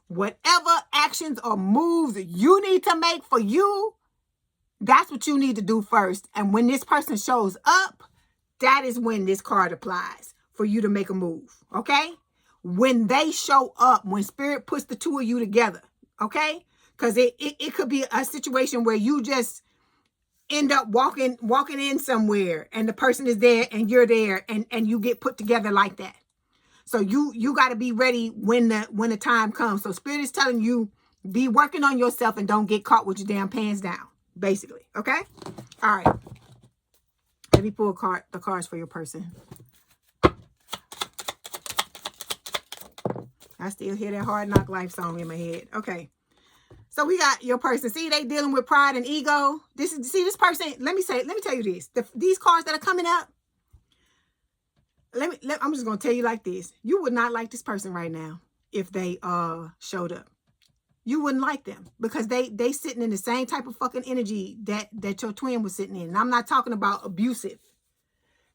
S1: whatever actions or moves you need to make for you, that's what you need to do first. And when this person shows up, that is when this card applies for you to make a move, okay? When they show up, when Spirit puts the two of you together, okay? Because it could be a situation where you just end up walking in somewhere and the person is there and you're there and you get put together like that. So you got to be ready when the time comes. So Spirit is telling you, be working on yourself and don't get caught with your damn pants down, basically. Okay? All right. Let me pull the cards for your person. I still hear that Hard Knock Life song in my head. Okay. So we got your person. See, they dealing with pride and ego. This person, let me tell you this. These cards that are coming up, I'm just going to tell you like this. You would not like this person right now if they showed up. You wouldn't like them because they sitting in the same type of fucking energy that your twin was sitting in. And I'm not talking about abusive.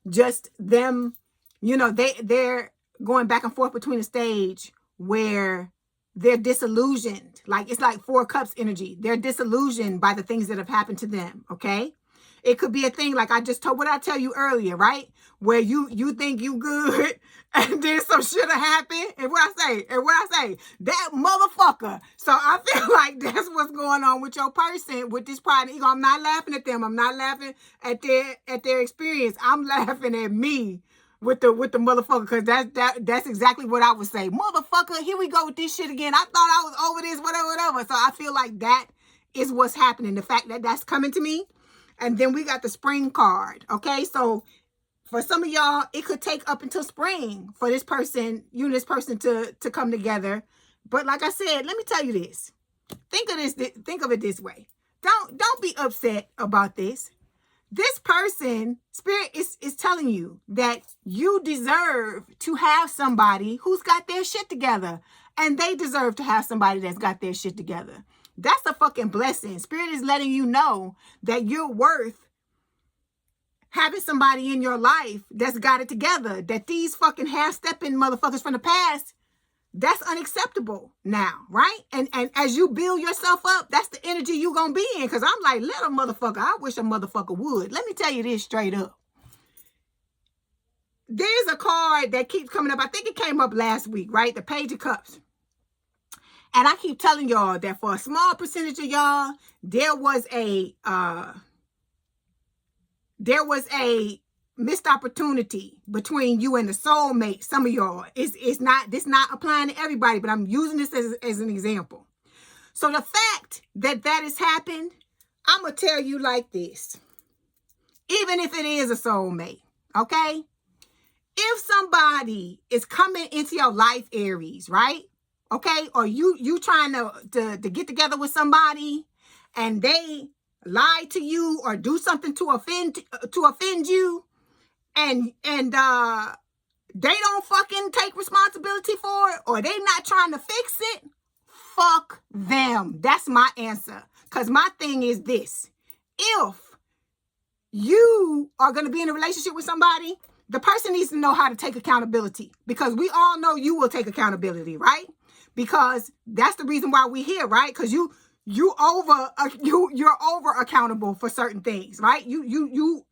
S1: Just them, you know, they're going back and forth between a stage where they're disillusioned. Like, it's like 4 Cups energy. They're disillusioned by the things that have happened to them, okay? It could be a thing like what I tell you earlier, right? Where you think you good and then some shit will happen. And what I say, that motherfucker. So I feel like that's what's going on with your person, with this pride and ego. I'm not laughing at them. I'm not laughing at their experience. I'm laughing at me with the motherfucker, because that's exactly what I would say. Motherfucker, here we go with this shit again. I thought I was over this, whatever. So I feel like that is what's happening. The fact that that's coming to me. And then we got the spring card. Okay, so for some of y'all, it could take up until spring for this person, you and this person to come together. But like I said, let me tell you this. Think of it this way. Don't be upset about this. This person, Spirit is telling you that you deserve to have somebody who's got their shit together. And they deserve to have somebody that's got their shit together. That's a fucking blessing. Spirit is letting you know that you're worth having somebody in your life that's got it together. That these fucking half-stepping motherfuckers from the past, that's unacceptable now, right? And as you build yourself up, that's the energy you gonna be in. Because I'm like, let a motherfucker, I wish a motherfucker would. Let me tell you this straight up. There's a card that keeps coming up. I think it came up last week, right? The Page of Cups. And I keep telling y'all that for a small percentage of y'all, there was a missed opportunity between you and the soulmate. Some of y'all, this not applying to everybody, but I'm using this as an example. So the fact that has happened, I'm gonna tell you like this. Even if it is a soulmate, okay? If somebody is coming into your life, Aries, right? Okay, or you trying to get together with somebody and they lie to you or do something to offend you, and they don't fucking take responsibility for it, or they not trying to fix it, fuck them. That's my answer. Because my thing is this. If you are going to be in a relationship with somebody, the person needs to know how to take accountability, because we all know you will take accountability, right? Because that's the reason why we're here, right? Because you're over accountable for certain things, right? You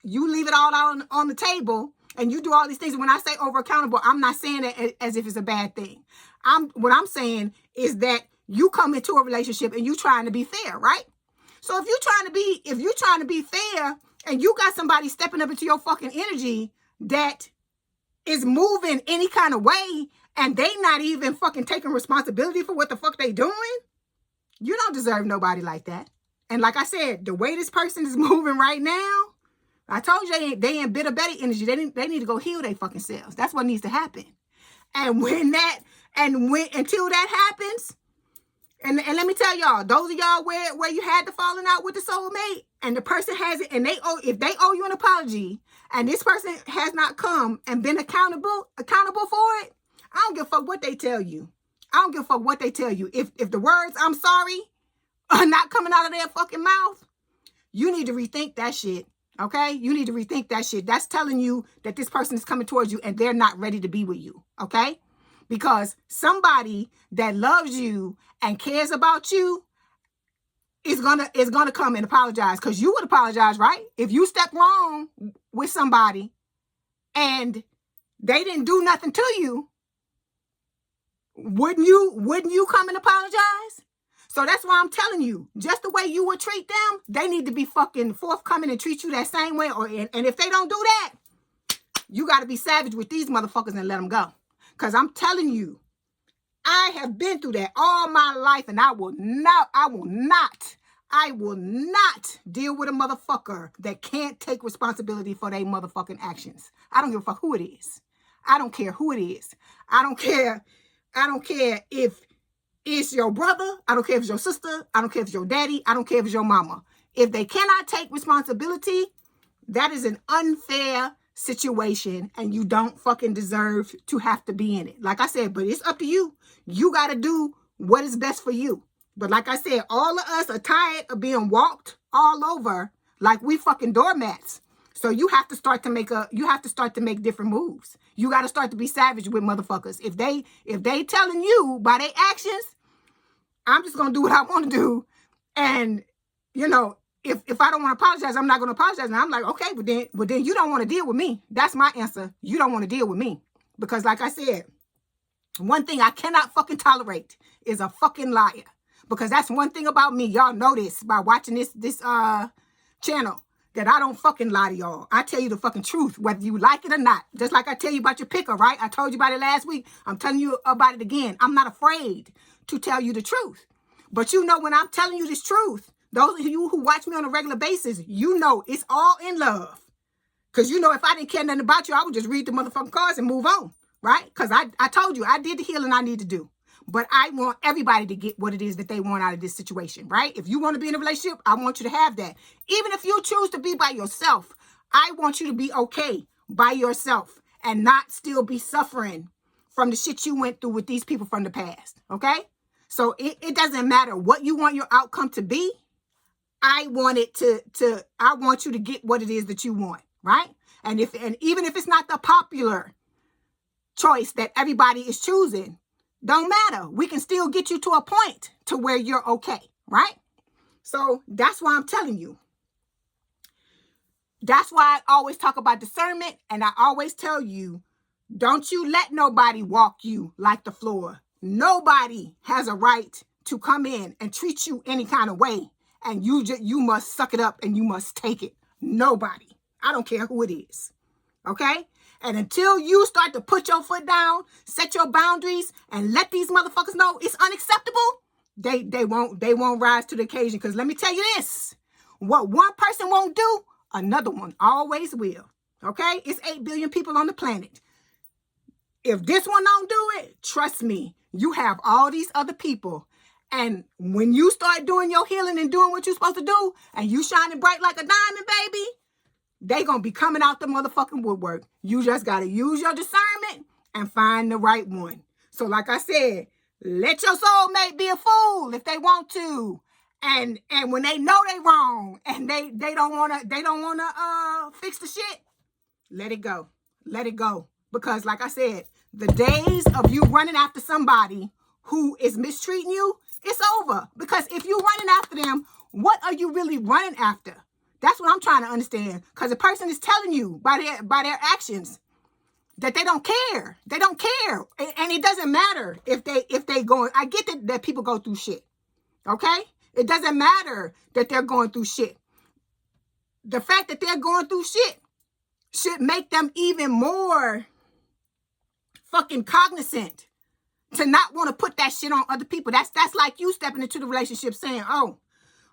S1: leave it all out on the table and you do all these things. And when I say over accountable, I'm not saying it as if it's a bad thing. What I'm saying is that you come into a relationship and you trying to be fair, right? So if you're trying to be fair and you got somebody stepping up into your fucking energy that is moving any kind of way, and they not even fucking taking responsibility for what the fuck they doing, you don't deserve nobody like that. And like I said, the way this person is moving right now, I told you they in bitter Betty energy. They need to go heal their fucking selves. That's what needs to happen. And until that happens, and let me tell y'all, those of y'all where you had the falling out with the soulmate, and the person has it, and if they owe you an apology, and this person has not come and been accountable for it, I don't give a fuck what they tell you. I don't give a fuck what they tell you. If the words "I'm sorry" are not coming out of their fucking mouth, you need to rethink that shit. Okay? You need to rethink that shit. That's telling you that this person is coming towards you and they're not ready to be with you. Okay? Because somebody that loves you and cares about you is gonna come and apologize. Because you would apologize, right? If you stepped wrong with somebody and they didn't do nothing to you, wouldn't you come and apologize? So that's why I'm telling you, just the way you would treat them, they need to be fucking forthcoming and treat you that same way. And if they don't do that, you got to be savage with these motherfuckers and let them go. Because I'm telling you, I have been through that all my life, and I will not deal with a motherfucker that can't take responsibility for their motherfucking actions. I don't give a fuck who it is. I don't care who it is. I don't care if it's your brother. I don't care if it's your sister. I don't care if it's your daddy. I don't care if it's your mama. If they cannot take responsibility, that is an unfair situation, and you don't fucking deserve to have to be in it. Like I said, but it's up to you. You got to do what is best for you. But like I said, all of us are tired of being walked all over like we fucking doormats. So you have to start to make different moves. You got to start to be savage with motherfuckers. If they telling you by their actions, I'm just going to do what I want to do. And, you know, if I don't want to apologize, I'm not going to apologize. And I'm like, okay, but then you don't want to deal with me. That's my answer. You don't want to deal with me. Because like I said, one thing I cannot fucking tolerate is a fucking liar. Because that's one thing about me. Y'all know this by watching this channel, that I don't fucking lie to y'all. I tell you the fucking truth, whether you like it or not. Just like I tell you about your picker, right? I told you about it last week. I'm telling you about it again. I'm not afraid to tell you the truth. But you know, when I'm telling you this truth, those of you who watch me on a regular basis, you know it's all in love. Because you know, if I didn't care nothing about you, I would just read the motherfucking cards and move on, right? Because I told you, I did the healing I need to do. But I want everybody to get what it is that they want out of this situation, right? If you want to be in a relationship, I want you to have that. Even if you choose to be by yourself, I want you to be okay by yourself and not still be suffering from the shit you went through with these people from the past, okay? So it doesn't matter what you want your outcome to be. I want it I want you to get what it is that you want, right? And even if it's not the popular choice that everybody is choosing, don't matter. We can still get you to a point to where you're okay, right? So that's why I'm telling you. That's why I always talk about discernment, and I always tell you, don't you let nobody walk you like the floor. Nobody has a right to come in and treat you any kind of way, and you must suck it up and you must take it. Nobody. I don't care who it is. Okay? And until you start to put your foot down, set your boundaries, and let these motherfuckers know it's unacceptable, they won't rise to the occasion. Because let me tell you this, what one person won't do, another one always will. Okay? It's 8 billion people on the planet. If this one don't do it, trust me, you have all these other people. And when you start doing your healing and doing what you're supposed to do, and you shining bright like a diamond, baby, they gonna be coming out the motherfucking woodwork. You just gotta use your discernment and find the right one. So like I said, let your soulmate be a fool if they want to. And when they know they wrong and they don't wanna fix the shit, let it go. Let it go. Because like I said, the days of you running after somebody who is mistreating you, it's over. Because if you're running after them, what are you really running after? That's what I'm trying to understand. Because the person is telling you by their actions that they don't care. They don't care. And it doesn't matter if they going. I get that people go through shit. Okay? It doesn't matter that they're going through shit. The fact that they're going through shit should make them even more fucking cognizant to not want to put that shit on other people. That's like you stepping into the relationship saying, oh,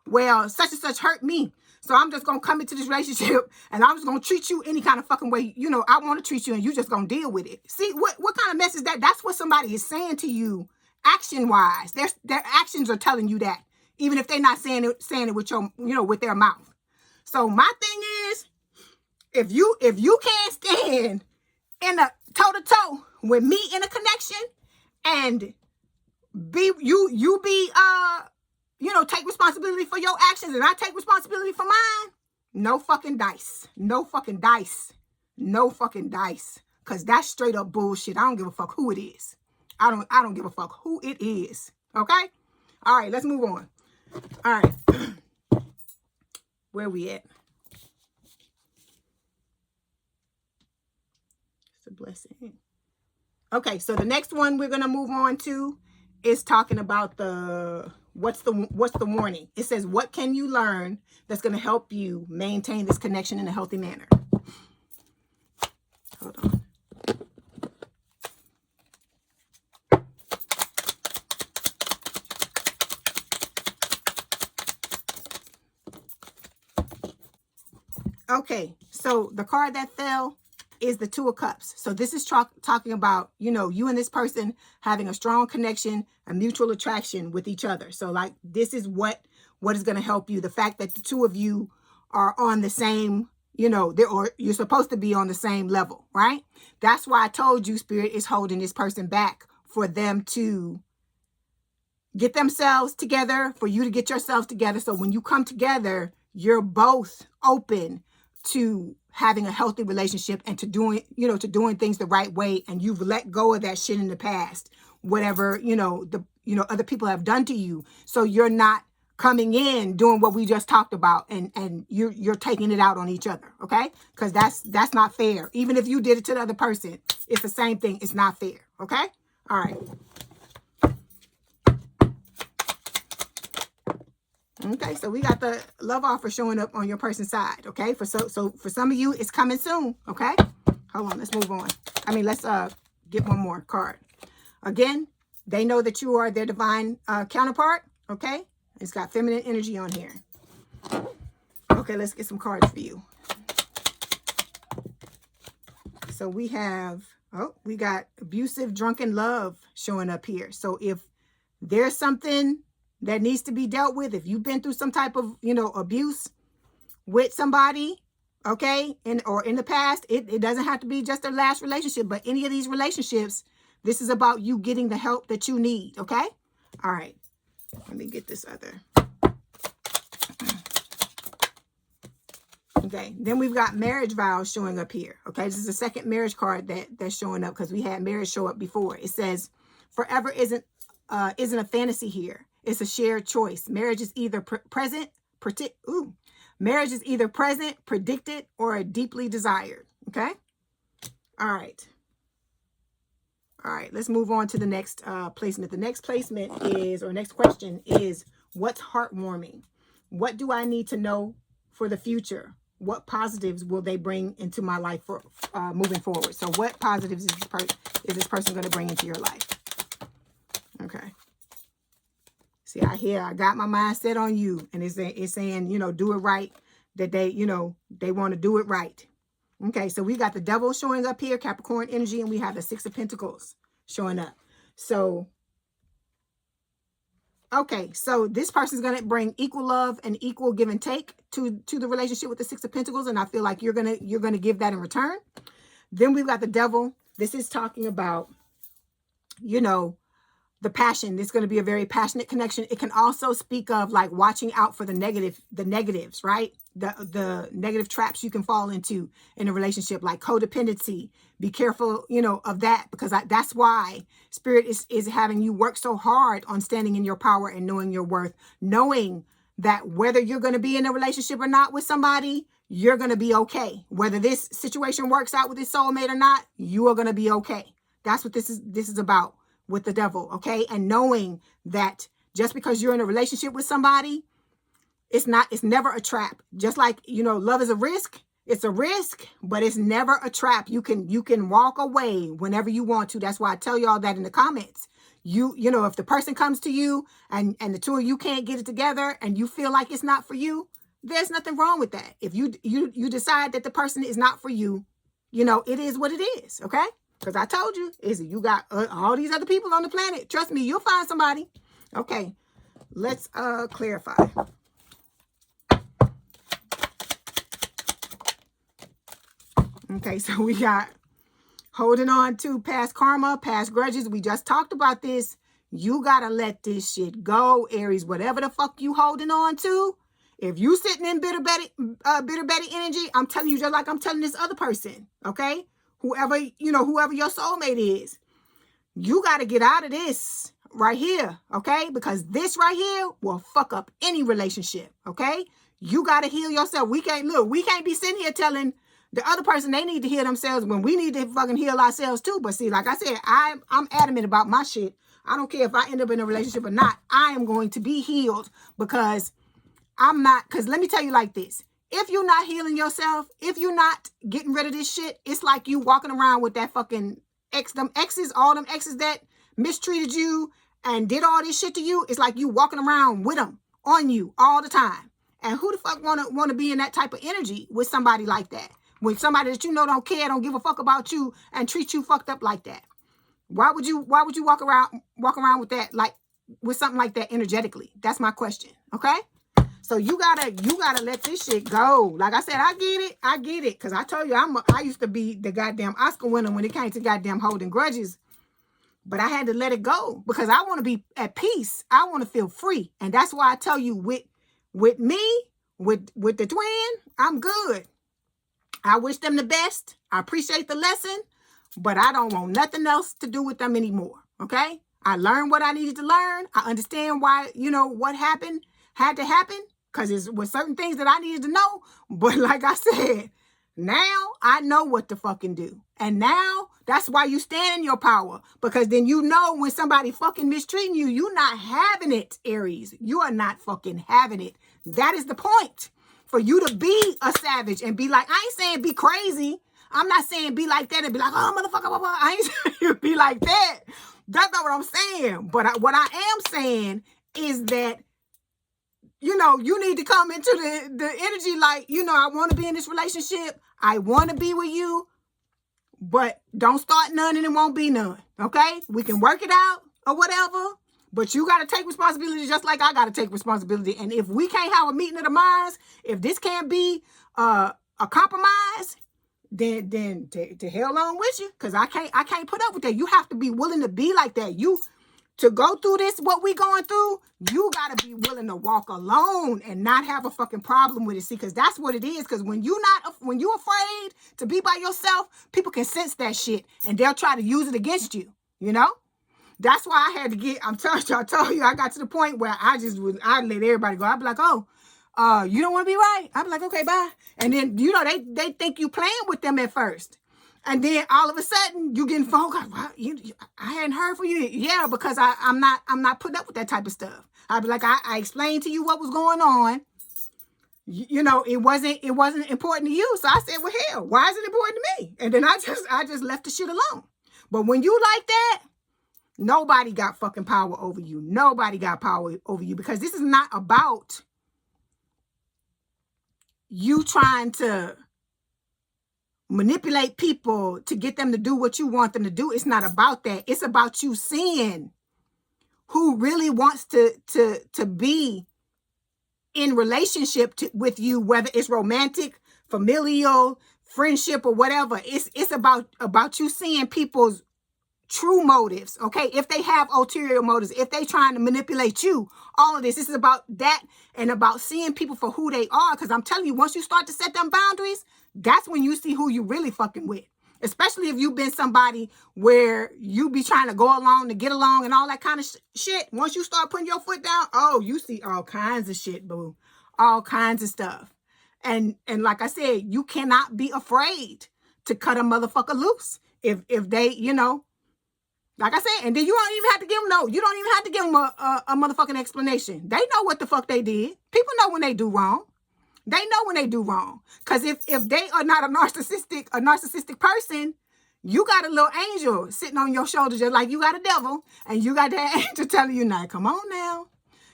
S1: well, such and such hurt me, so I'm just going to come into this relationship and I'm just going to treat you any kind of fucking way, you know, I want to treat you, and you just going to deal with it. See, what kind of mess is that? That's what somebody is saying to you action-wise. Their actions are telling you that, even if they're not saying it with your, you know, with their mouth. So my thing is, if you can't stand in a toe-to-toe with me in a connection and take responsibility for your actions and I take responsibility for mine, no fucking dice. No fucking dice. No fucking dice. Because that's straight up bullshit. I don't give a fuck who it is. I don't give a fuck who it is. Okay? All right, let's move on. All right. Where we at? It's a blessing. Okay, so the next one we're going to move on to is talking about what's the warning. It says, what can you learn that's going to help you maintain this connection in a healthy manner? Hold on. Okay, so the card that fell is the Two of Cups. So this is talking about, you know, you and this person having a strong connection, a mutual attraction with each other. So like, this is what is going to help you. The fact that the two of you are on the same, you know, or you're supposed to be on the same level, right? That's why I told you Spirit is holding this person back for them to get themselves together, for you to get yourselves together. So when you come together, you're both open to having a healthy relationship and to doing, you know, to doing things the right way. And you've let go of that shit in the past, whatever, you know, other people have done to you. So you're not coming in doing what we just talked about, and you're taking it out on each other. Okay. Cause that's not fair. Even if you did it to the other person, it's the same thing. It's not fair. Okay. All right. Okay, so we got the love offer showing up on your person's side. Okay, so for some of you, it's coming soon. Okay, hold on, let's move on. I mean, let's get one more card. Again, they know that you are their divine counterpart. Okay, it's got feminine energy on here. Okay, let's get some cards for you. So we have, we got abusive, drunken love showing up here. So if there's something that needs to be dealt with, if you've been through some type of, you know, abuse with somebody, okay, or in the past, it doesn't have to be just a last relationship, but any of these relationships, this is about you getting the help that you need. Okay. All right. Let me get this other. Okay. Then we've got marriage vows showing up here. Okay. This is the second marriage card that's showing up, because we had marriage show up before. It says forever isn't a fantasy here. It's a shared choice. Marriage is either present, predicted, or deeply desired. Okay. All right. All right. Let's move on to the next placement. The next placement is, or next question is, what's heartwarming? What do I need to know for the future? What positives will they bring into my life for moving forward? So what positives is this person going to bring into your life? Okay. See, I got my mind set on you, and it's saying, you know, do it right, that they, you know, they want to do it right. Okay, so we got the Devil showing up here, Capricorn energy, and we have the Six of Pentacles showing up. So, okay, so this person's going to bring equal love and equal give and take to the relationship with the Six of Pentacles, and I feel like you're going to give that in return. Then we've got the Devil. This is talking about, you know, the passion. It's going to be a very passionate connection. It can also speak of like watching out for the negatives, right? The negative traps you can fall into in a relationship, like codependency. Be careful, you know, of that, because that's why Spirit is having you work so hard on standing in your power and knowing your worth, knowing that whether you're going to be in a relationship or not with somebody, you're going to be okay. Whether this situation works out with this soulmate or not, you are going to be okay. That's what this is about with the Devil, okay? And knowing that just because you're in a relationship with somebody, it's never a trap. Just like, you know, love is a risk. It's a risk, but it's never a trap. You can walk away whenever you want to. That's why I tell y'all that in the comments. You know, if the person comes to you and the two of you can't get it together and you feel like it's not for you, there's nothing wrong with that. If you decide that the person is not for you, you know, it is what it is, okay? Because I told you, you got all these other people on the planet. Trust me, you'll find somebody. Okay, let's clarify. Okay, so we got holding on to past karma, past grudges. We just talked about this. You got to let this shit go, Aries. Whatever the fuck you holding on to. If you sitting in bitter Betty energy, I'm telling you, just like I'm telling this other person, okay? Whoever your soulmate is, you got to get out of this right here, okay? Because this right here will fuck up any relationship, okay? You got to heal yourself. We can't be sitting here telling the other person they need to heal themselves when we need to fucking heal ourselves too. But see, like I said, I'm adamant about my shit. I don't care if I end up in a relationship or not. I am going to be healed, because because let me tell you like this. If you're not healing yourself, if you're not getting rid of this shit, it's like you walking around with that fucking all them exes that mistreated you and did all this shit to you. It's like you walking around with them on you all the time. And who the fuck wanna be in that type of energy with somebody like that? With somebody that you know don't care, don't give a fuck about you, and treat you fucked up like that? Why would you walk around with that, like with something like that energetically? That's my question. Okay? So you gotta let this shit go. Like I said, I get it. Cause I told you I used to be the goddamn Oscar winner when it came to goddamn holding grudges. But I had to let it go because I want to be at peace. I want to feel free. And that's why I tell you with me, with the twin, I'm good. I wish them the best. I appreciate the lesson, but I don't want nothing else to do with them anymore. Okay? I learned what I needed to learn. I understand why, what happened had to happen because it was certain things that I needed to know. But like I said, now I know what to fucking do. And now that's why you stand in your power, because then you know when somebody fucking mistreating you, you're not having it, Aries. You are not fucking having it. That is the point. For you to be a savage and be like, I ain't saying be crazy. I'm not saying be like that and be like, oh, motherfucker, blah, blah. I ain't saying you be like that. That's not what I'm saying. But what I am saying is that, you need to come into the energy like, I want to be in this relationship. I want to be with you. But don't start none and it won't be none. Okay? We can work it out or whatever. But you got to take responsibility just like I got to take responsibility. And if we can't have a meeting of the minds, if this can't be a compromise, then to hell on with you. Because I can't put up with that. You have to be willing to be like that. To go through this, what we going through, you got to be willing to walk alone and not have a fucking problem with it. See, because that's what it is. Because when you're afraid to be by yourself, people can sense that shit and they'll try to use it against you, That's why I had to I told you, I got to the point where I let everybody go. I'd be like, oh, you don't want to be right? I'd be like, okay, bye. And then, they think you playing with them at first. And then all of a sudden you getting phone calls. Well, I hadn't heard from you. Yeah, because I'm not putting up with that type of stuff. I'd be like, I explained to you what was going on. It wasn't important to you. So I said, well, hell, why is it important to me? And then I just left the shit alone. But when you like that, nobody got fucking power over you. Nobody got power over you, because this is not about you trying to manipulate people to get them to do what you want them to do. It's not about that. It's about you seeing who really wants to be in relationship with you, whether it's romantic, familial, friendship, or whatever. It's about you seeing people's true motives, okay? If they have ulterior motives, if they trying to manipulate you, all of this is about that and about seeing people for who they are. Because I'm telling you, once you start to set them boundaries, that's when you see who you really fucking with. Especially if you've been somebody where you be trying to go along to get along and all that kind of shit. Once you start putting your foot down, oh, you see all kinds of shit, boo. All kinds of stuff. And like I said, you cannot be afraid to cut a motherfucker loose. If they, like I said, and then you don't even have to give them, you don't even have to give them a motherfucking explanation. They know what the fuck they did. People know when they do wrong. They know when they do wrong. Because if they are not a narcissistic person, you got a little angel sitting on your shoulder just like you got a devil. And you got that angel telling you, now, come on now.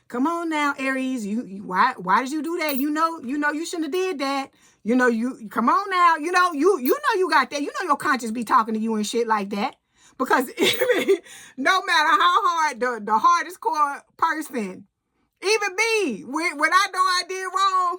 S1: Come on now, Aries. Why did you do that? You know you shouldn't have did that. You come on now. You know you got that. You know your conscience be talking to you and shit like that. Because no matter how hard the hardest core person, even me, when I know I did wrong,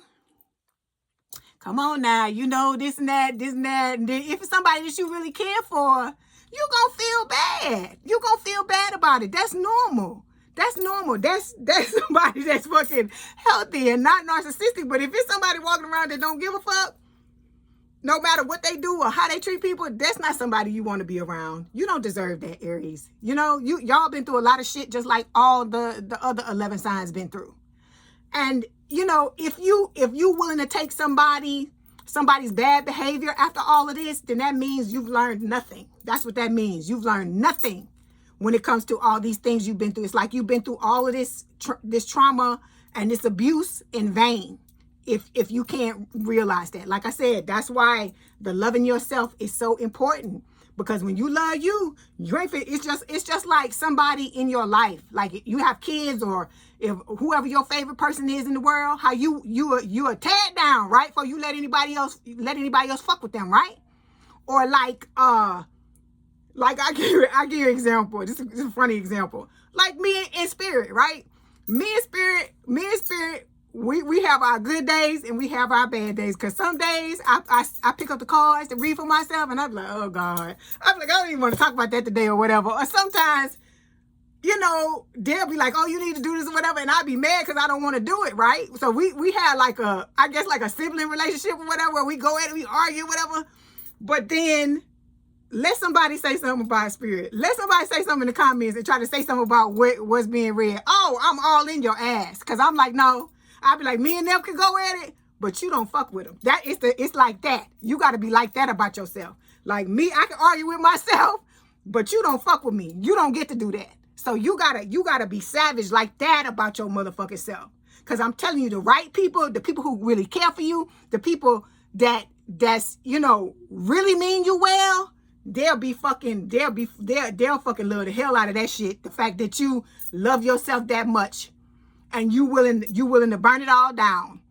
S1: come on now, this and that. And then if it's somebody that you really care for, you gonna feel bad. You gonna feel bad about it. That's normal. That's normal. That's somebody that's fucking healthy and not narcissistic. But if it's somebody walking around that don't give a fuck, no matter what they do or how they treat people, that's not somebody you want to be around. You don't deserve that, Aries. Y'all been through a lot of shit just like all the other 11 signs been through. And if you willing to take somebody's bad behavior after all of this, then that means you've learned nothing. That's what that means. You've learned nothing when it comes to all these things you've been through. It's like you've been through all of this trauma and this abuse in vain. If you can't realize that. Like I said, that's why the loving yourself is so important. Because when you love you, you ain't fit. It's just like somebody in your life, like you have kids, or if whoever your favorite person is in the world, how you are teared down, right? For you let anybody else fuck with them, right? Or like I give you an example. This is a funny example. Like me in spirit, right? Me and spirit, we have our good days and we have our bad days. Because some days I pick up the cards to read for myself and I'm like, oh God. I'm like, I don't even want to talk about that today or whatever. Or sometimes, you know, they'll be like, oh, you need to do this or whatever. And I'll be mad because I don't want to do it, right? So we had like I guess like a sibling relationship or whatever, where we go at it, we argue, whatever. But then let somebody say something about spirit. Let somebody say something in the comments and try to say something about what's being read. Oh, I'm all in your ass. Because I'm like, no. I'll be like, me and them can go at it, but you don't fuck with them. It's like that. You got to be like that about yourself. Like me, I can argue with myself, but you don't fuck with me. You don't get to do that. So you gotta be savage like that about your motherfucking self. Because I'm telling you, the right people, the people who really care for you, the people that's, you know, really mean you well, they'll fucking love the hell out of that shit. The fact that you love yourself that much and you willing to burn it all down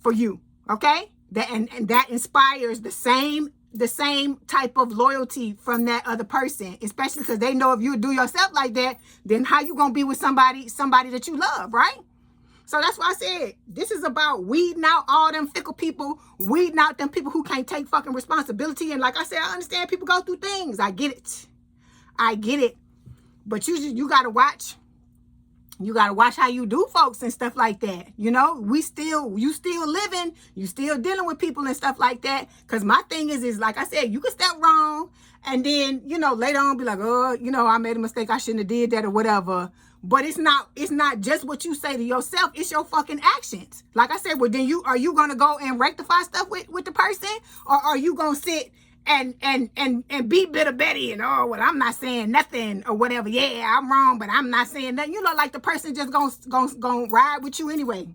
S1: for you. Okay? And that inspires the same type of loyalty from that other person, especially because they know if you do yourself like that, then how you gonna be with somebody that you love, right? So that's why I said, this is about weeding out all them fickle people, weeding out them people who can't take fucking responsibility. And like I said, I understand people go through things. I get it. But you gotta watch. You gotta watch how you do folks and stuff like that. You know, you still living, you still dealing with people and stuff like that. Cause my thing is like I said, you can step wrong and then, you know, later on be like, oh, you know, I made a mistake, I shouldn't have did that or whatever. But it's not just what you say to yourself, it's your fucking actions. Like I said, well, then are you gonna go and rectify stuff with the person? Or are you gonna sit and be bitter Betty and, oh, well, I'm not saying nothing or whatever. Yeah, I'm wrong, but I'm not saying nothing. You know, like the person just gonna ride with you anyway.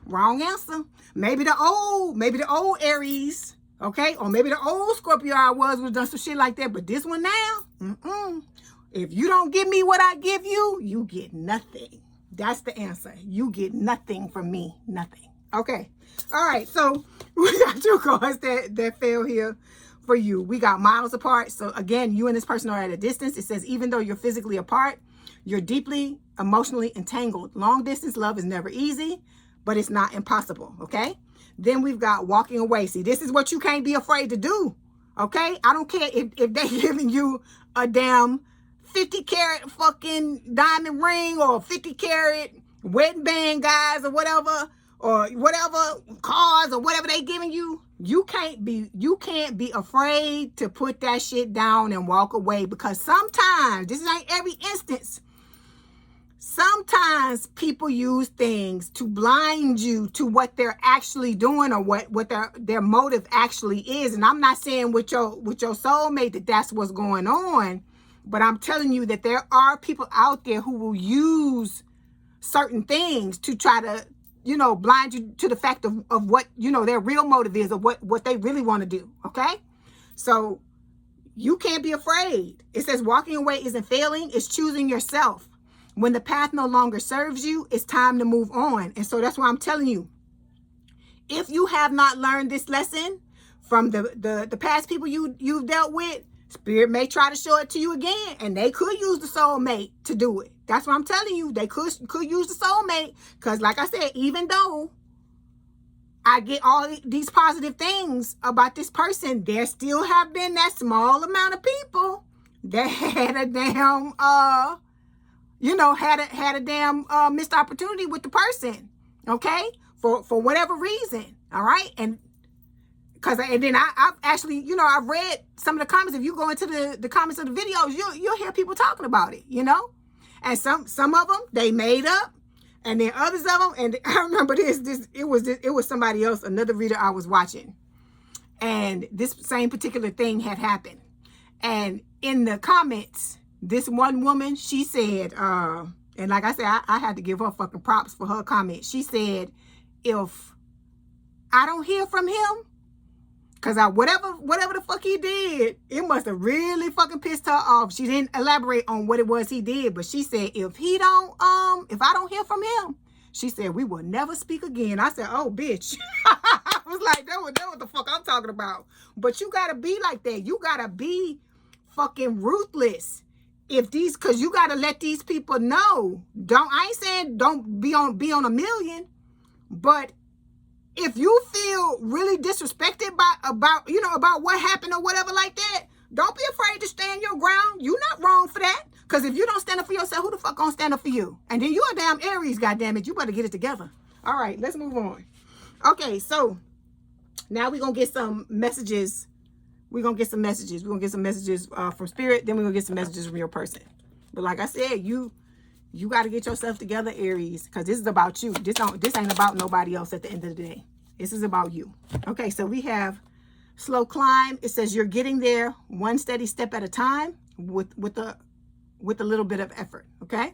S1: Wrong answer. Maybe the old Aries, okay? Or maybe the old Scorpio I was done some shit like that. But this one now, if you don't give me what I give you, you get nothing. That's the answer. You get nothing from me. Nothing. Okay. All right. So we got two cards that fell here for you. We got miles apart. So again, you and this person are at a distance. It says, even though you're physically apart, you're deeply emotionally entangled. Long distance love is never easy, but it's not impossible. Okay. Then we've got walking away. See, this is what you can't be afraid to do. Okay. I don't care if they're giving you a damn 50 carat fucking diamond ring or 50 carat wedding band, guys, or whatever cars or whatever they giving you. You can't be afraid to put that shit down and walk away, because sometimes, this ain't every instance, sometimes people use things to blind you to what they're actually doing or what their motive actually is. And I'm not saying with your soulmate that's what's going on. But I'm telling you that there are people out there who will use certain things to try to, you know, blind you to the fact of what, you know, their real motive is, or what they really want to do. Okay. So you can't be afraid. It says walking away isn't failing. It's choosing yourself. When the path no longer serves you, it's time to move on. And so that's why I'm telling you, if you have not learned this lesson from the past people you've dealt with, Spirit may try to show it to you again, and they could use the soulmate to do it. That's what I'm telling you. They could use the soulmate, because like I said, even though I get all these positive things about this person, there still have been that small amount of people that had a damn, had a damn missed opportunity with the person, okay, for whatever reason, all right, and then I've actually, you know, I've read some of the comments. If you go into the comments of the videos, you'll hear people talking about it, you know? And some of them, they made up. And then others of them, and I remember it was somebody else, another reader I was watching. And this same particular thing had happened. And in the comments, this one woman, she said, and like I said, I had to give her fucking props for her comment. She said, if I don't hear from him, Because whatever the fuck he did, it must have really fucking pissed her off. She didn't elaborate on what it was he did, but she said, if I don't hear from him, she said, we will never speak again. I said, oh, bitch. I was like, that what the fuck I'm talking about. But you gotta be like that. You gotta be fucking ruthless. Cause you gotta let these people know. I ain't saying don't be on a million, but if you feel really disrespected about what happened or whatever like that, don't be afraid to stand your ground. You're not wrong for that. Because if you don't stand up for yourself, who the fuck gonna stand up for you? And then you're a damn Aries, goddammit. You better get it together. All right, let's move on. Okay, so now we're gonna get some messages. We're gonna get some messages from Spirit. Then we're gonna get some messages from your person. But like I said, you got to get yourself together, Aries, because this is about you. This ain't about nobody else at the end of the day. This is about you. Okay, so we have slow climb. It says you're getting there one steady step at a time with a little bit of effort. Okay.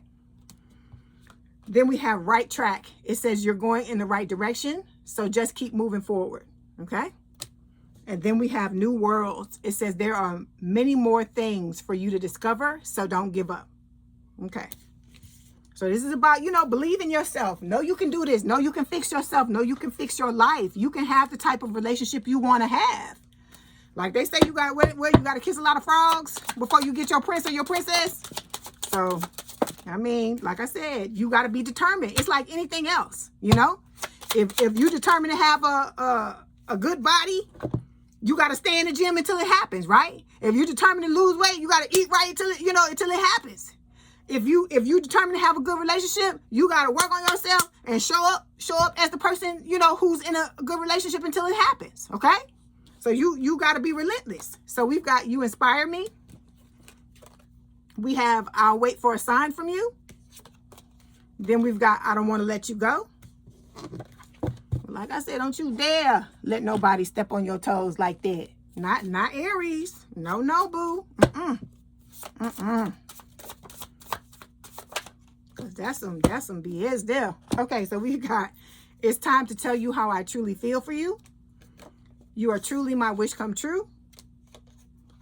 S1: Then we have right track. It says you're going in the right direction, so just keep moving forward. Okay. And then we have new worlds. It says there are many more things for you to discover, so don't give up. Okay. So this is about, believe in yourself. Know you can do this. Know you can fix yourself. Know you can fix your life. You can have the type of relationship you want to have. Like they say, you got to kiss a lot of frogs before you get your prince or your princess. So, I mean, like I said, you got to be determined. It's like anything else, If you determined to have a good body, you got to stay in the gym until it happens, right? If you're determined to lose weight, you got to eat right until it happens. If you determined to have a good relationship, you got to work on yourself and show up as the person, who's in a good relationship until it happens. Okay. So you got to be relentless. So we've got, you inspire me. We have, I'll wait for a sign from you. Then we've got, I don't want to let you go. Like I said, don't you dare let nobody step on your toes like that. Not Aries. No, boo. Cause that's some BS there. Okay, so we got, it's time to tell you how I truly feel for you. You are truly my wish come true.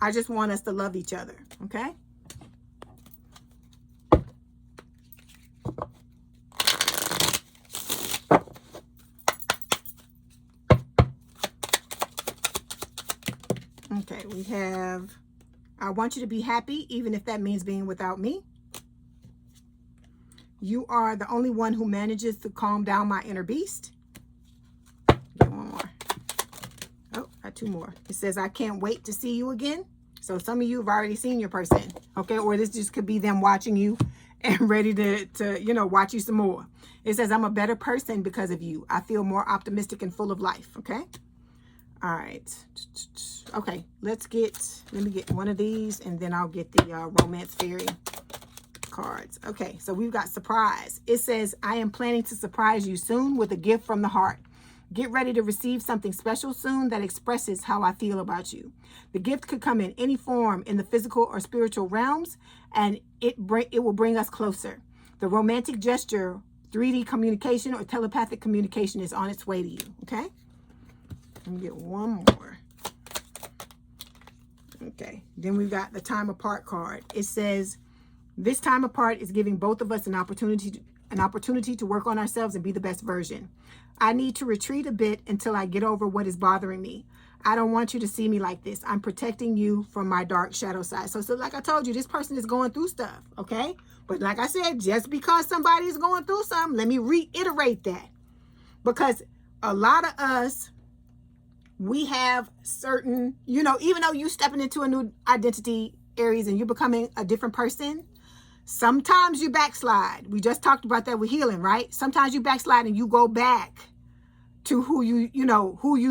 S1: I just want us to love each other. Okay. Okay, we have, I want you to be happy, even if that means being without me. You are the only one who manages to calm down my inner beast. Get one more. Oh, got two more. It says, I can't wait to see you again. So some of you have already seen your person. Okay, or this just could be them watching you and ready to watch you some more. It says, I'm a better person because of you. I feel more optimistic and full of life. Okay. All right. Okay, let me get one of these and then I'll get the romance fairy cards. Okay, so we've got surprise. It says, I am planning to surprise you soon with a gift from the heart. Get ready to receive something special soon that expresses how I feel about you. The gift could come in any form in the physical or spiritual realms, and it will bring us closer. The romantic gesture, 3D communication or telepathic communication is on its way to you. Okay, let me get one more. Okay, then we've got the time apart card. It says, this time apart is giving both of us an opportunity to work on ourselves and be the best version. I need to retreat a bit until I get over what is bothering me. I don't want you to see me like this. I'm protecting you from my dark shadow side. So like I told you, this person is going through stuff, okay? But like I said, just because somebody is going through something, let me reiterate that. Because a lot of us, we have certain, even though you're stepping into a new identity, Aries, and you're becoming a different person, sometimes you backslide. We just talked about that with healing, right? Sometimes you backslide and you go back to who you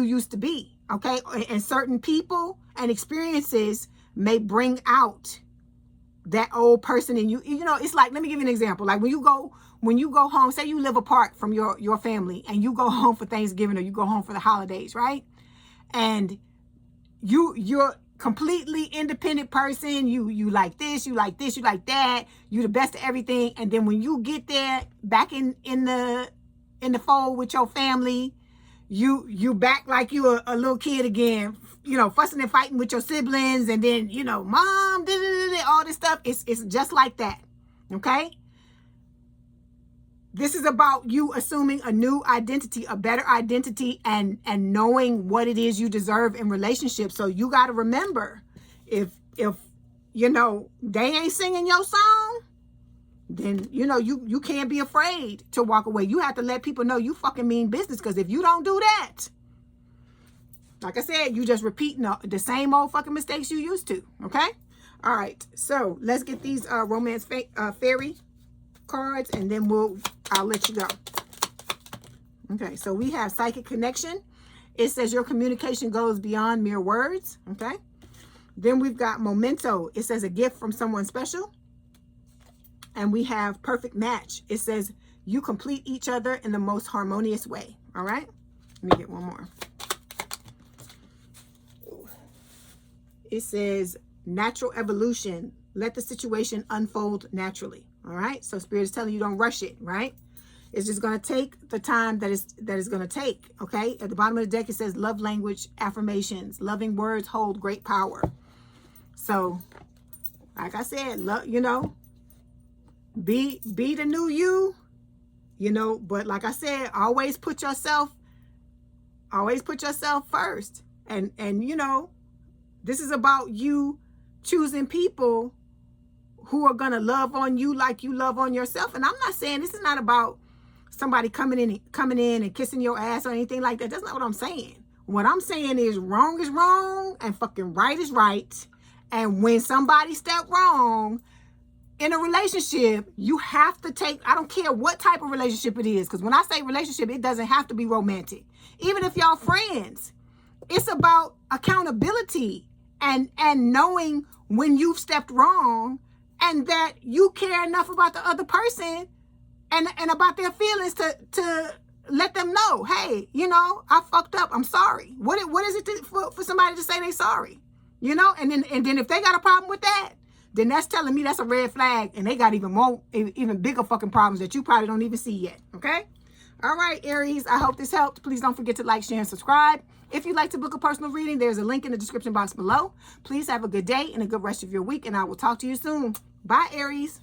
S1: used to be, okay? And certain people and experiences may bring out that old person in you. It's like, let me give you an example. Like when you go home, say you live apart from your family and you go home for Thanksgiving or you go home for the holidays, right? And you're completely independent person. You like this, you like this, you like that. You the best of everything. And then when you get there back in the fold with your family, you back like you a little kid again you know, fussing and fighting with your siblings, and then, you know, mom, all this stuff. It's just like that. Okay? This is about you assuming a new identity, a better identity, and knowing what it is you deserve in relationships. So you got to remember, if you know, they ain't singing your song, then, you know, you can't be afraid to walk away. You have to let people know you fucking mean business, because if you don't do that, like I said, you just repeating the same old fucking mistakes you used to. Okay? All right. So let's get these romance fairy cards, and then I'll let you go. Okay. So we have psychic connection. It says your communication goes beyond mere words. Okay. Then we've got memento. It says a gift from someone special. And we have perfect match. It says you complete each other in the most harmonious way. All right. Let me get one more. It says natural evolution. Let the situation unfold naturally. All right. So Spirit is telling you don't rush it. Right. It's just going to take the time that is going to take. Okay. At the bottom of the deck, it says love language affirmations. Loving words hold great power. So, like I said, love, you know, be the new you, you know, but like I said, always put yourself first. And you know, this is about you choosing people who are going to love on you like you love on yourself. And I'm not saying this is not about somebody coming in and kissing your ass or anything like that. That's not what I'm saying. What I'm saying is wrong is wrong and fucking right is right. And when somebody step wrong in a relationship, you have to take, I don't care what type of relationship it is. Because when I say relationship, it doesn't have to be romantic. Even if y'all friends, it's about accountability and knowing when you've stepped wrong, and that you care enough about the other person and about their feelings to let them know, hey, you know, I fucked up. I'm sorry. What is it for somebody to say they sorry? You know, and then if they got a problem with that, then that's telling me that's a red flag, and they got even bigger fucking problems that you probably don't even see yet. Okay? All right, Aries, I hope this helped. Please don't forget to like, share, and subscribe. If you'd like to book a personal reading, there's a link in the description box below. Please have a good day and a good rest of your week, and I will talk to you soon. Bye, Aries.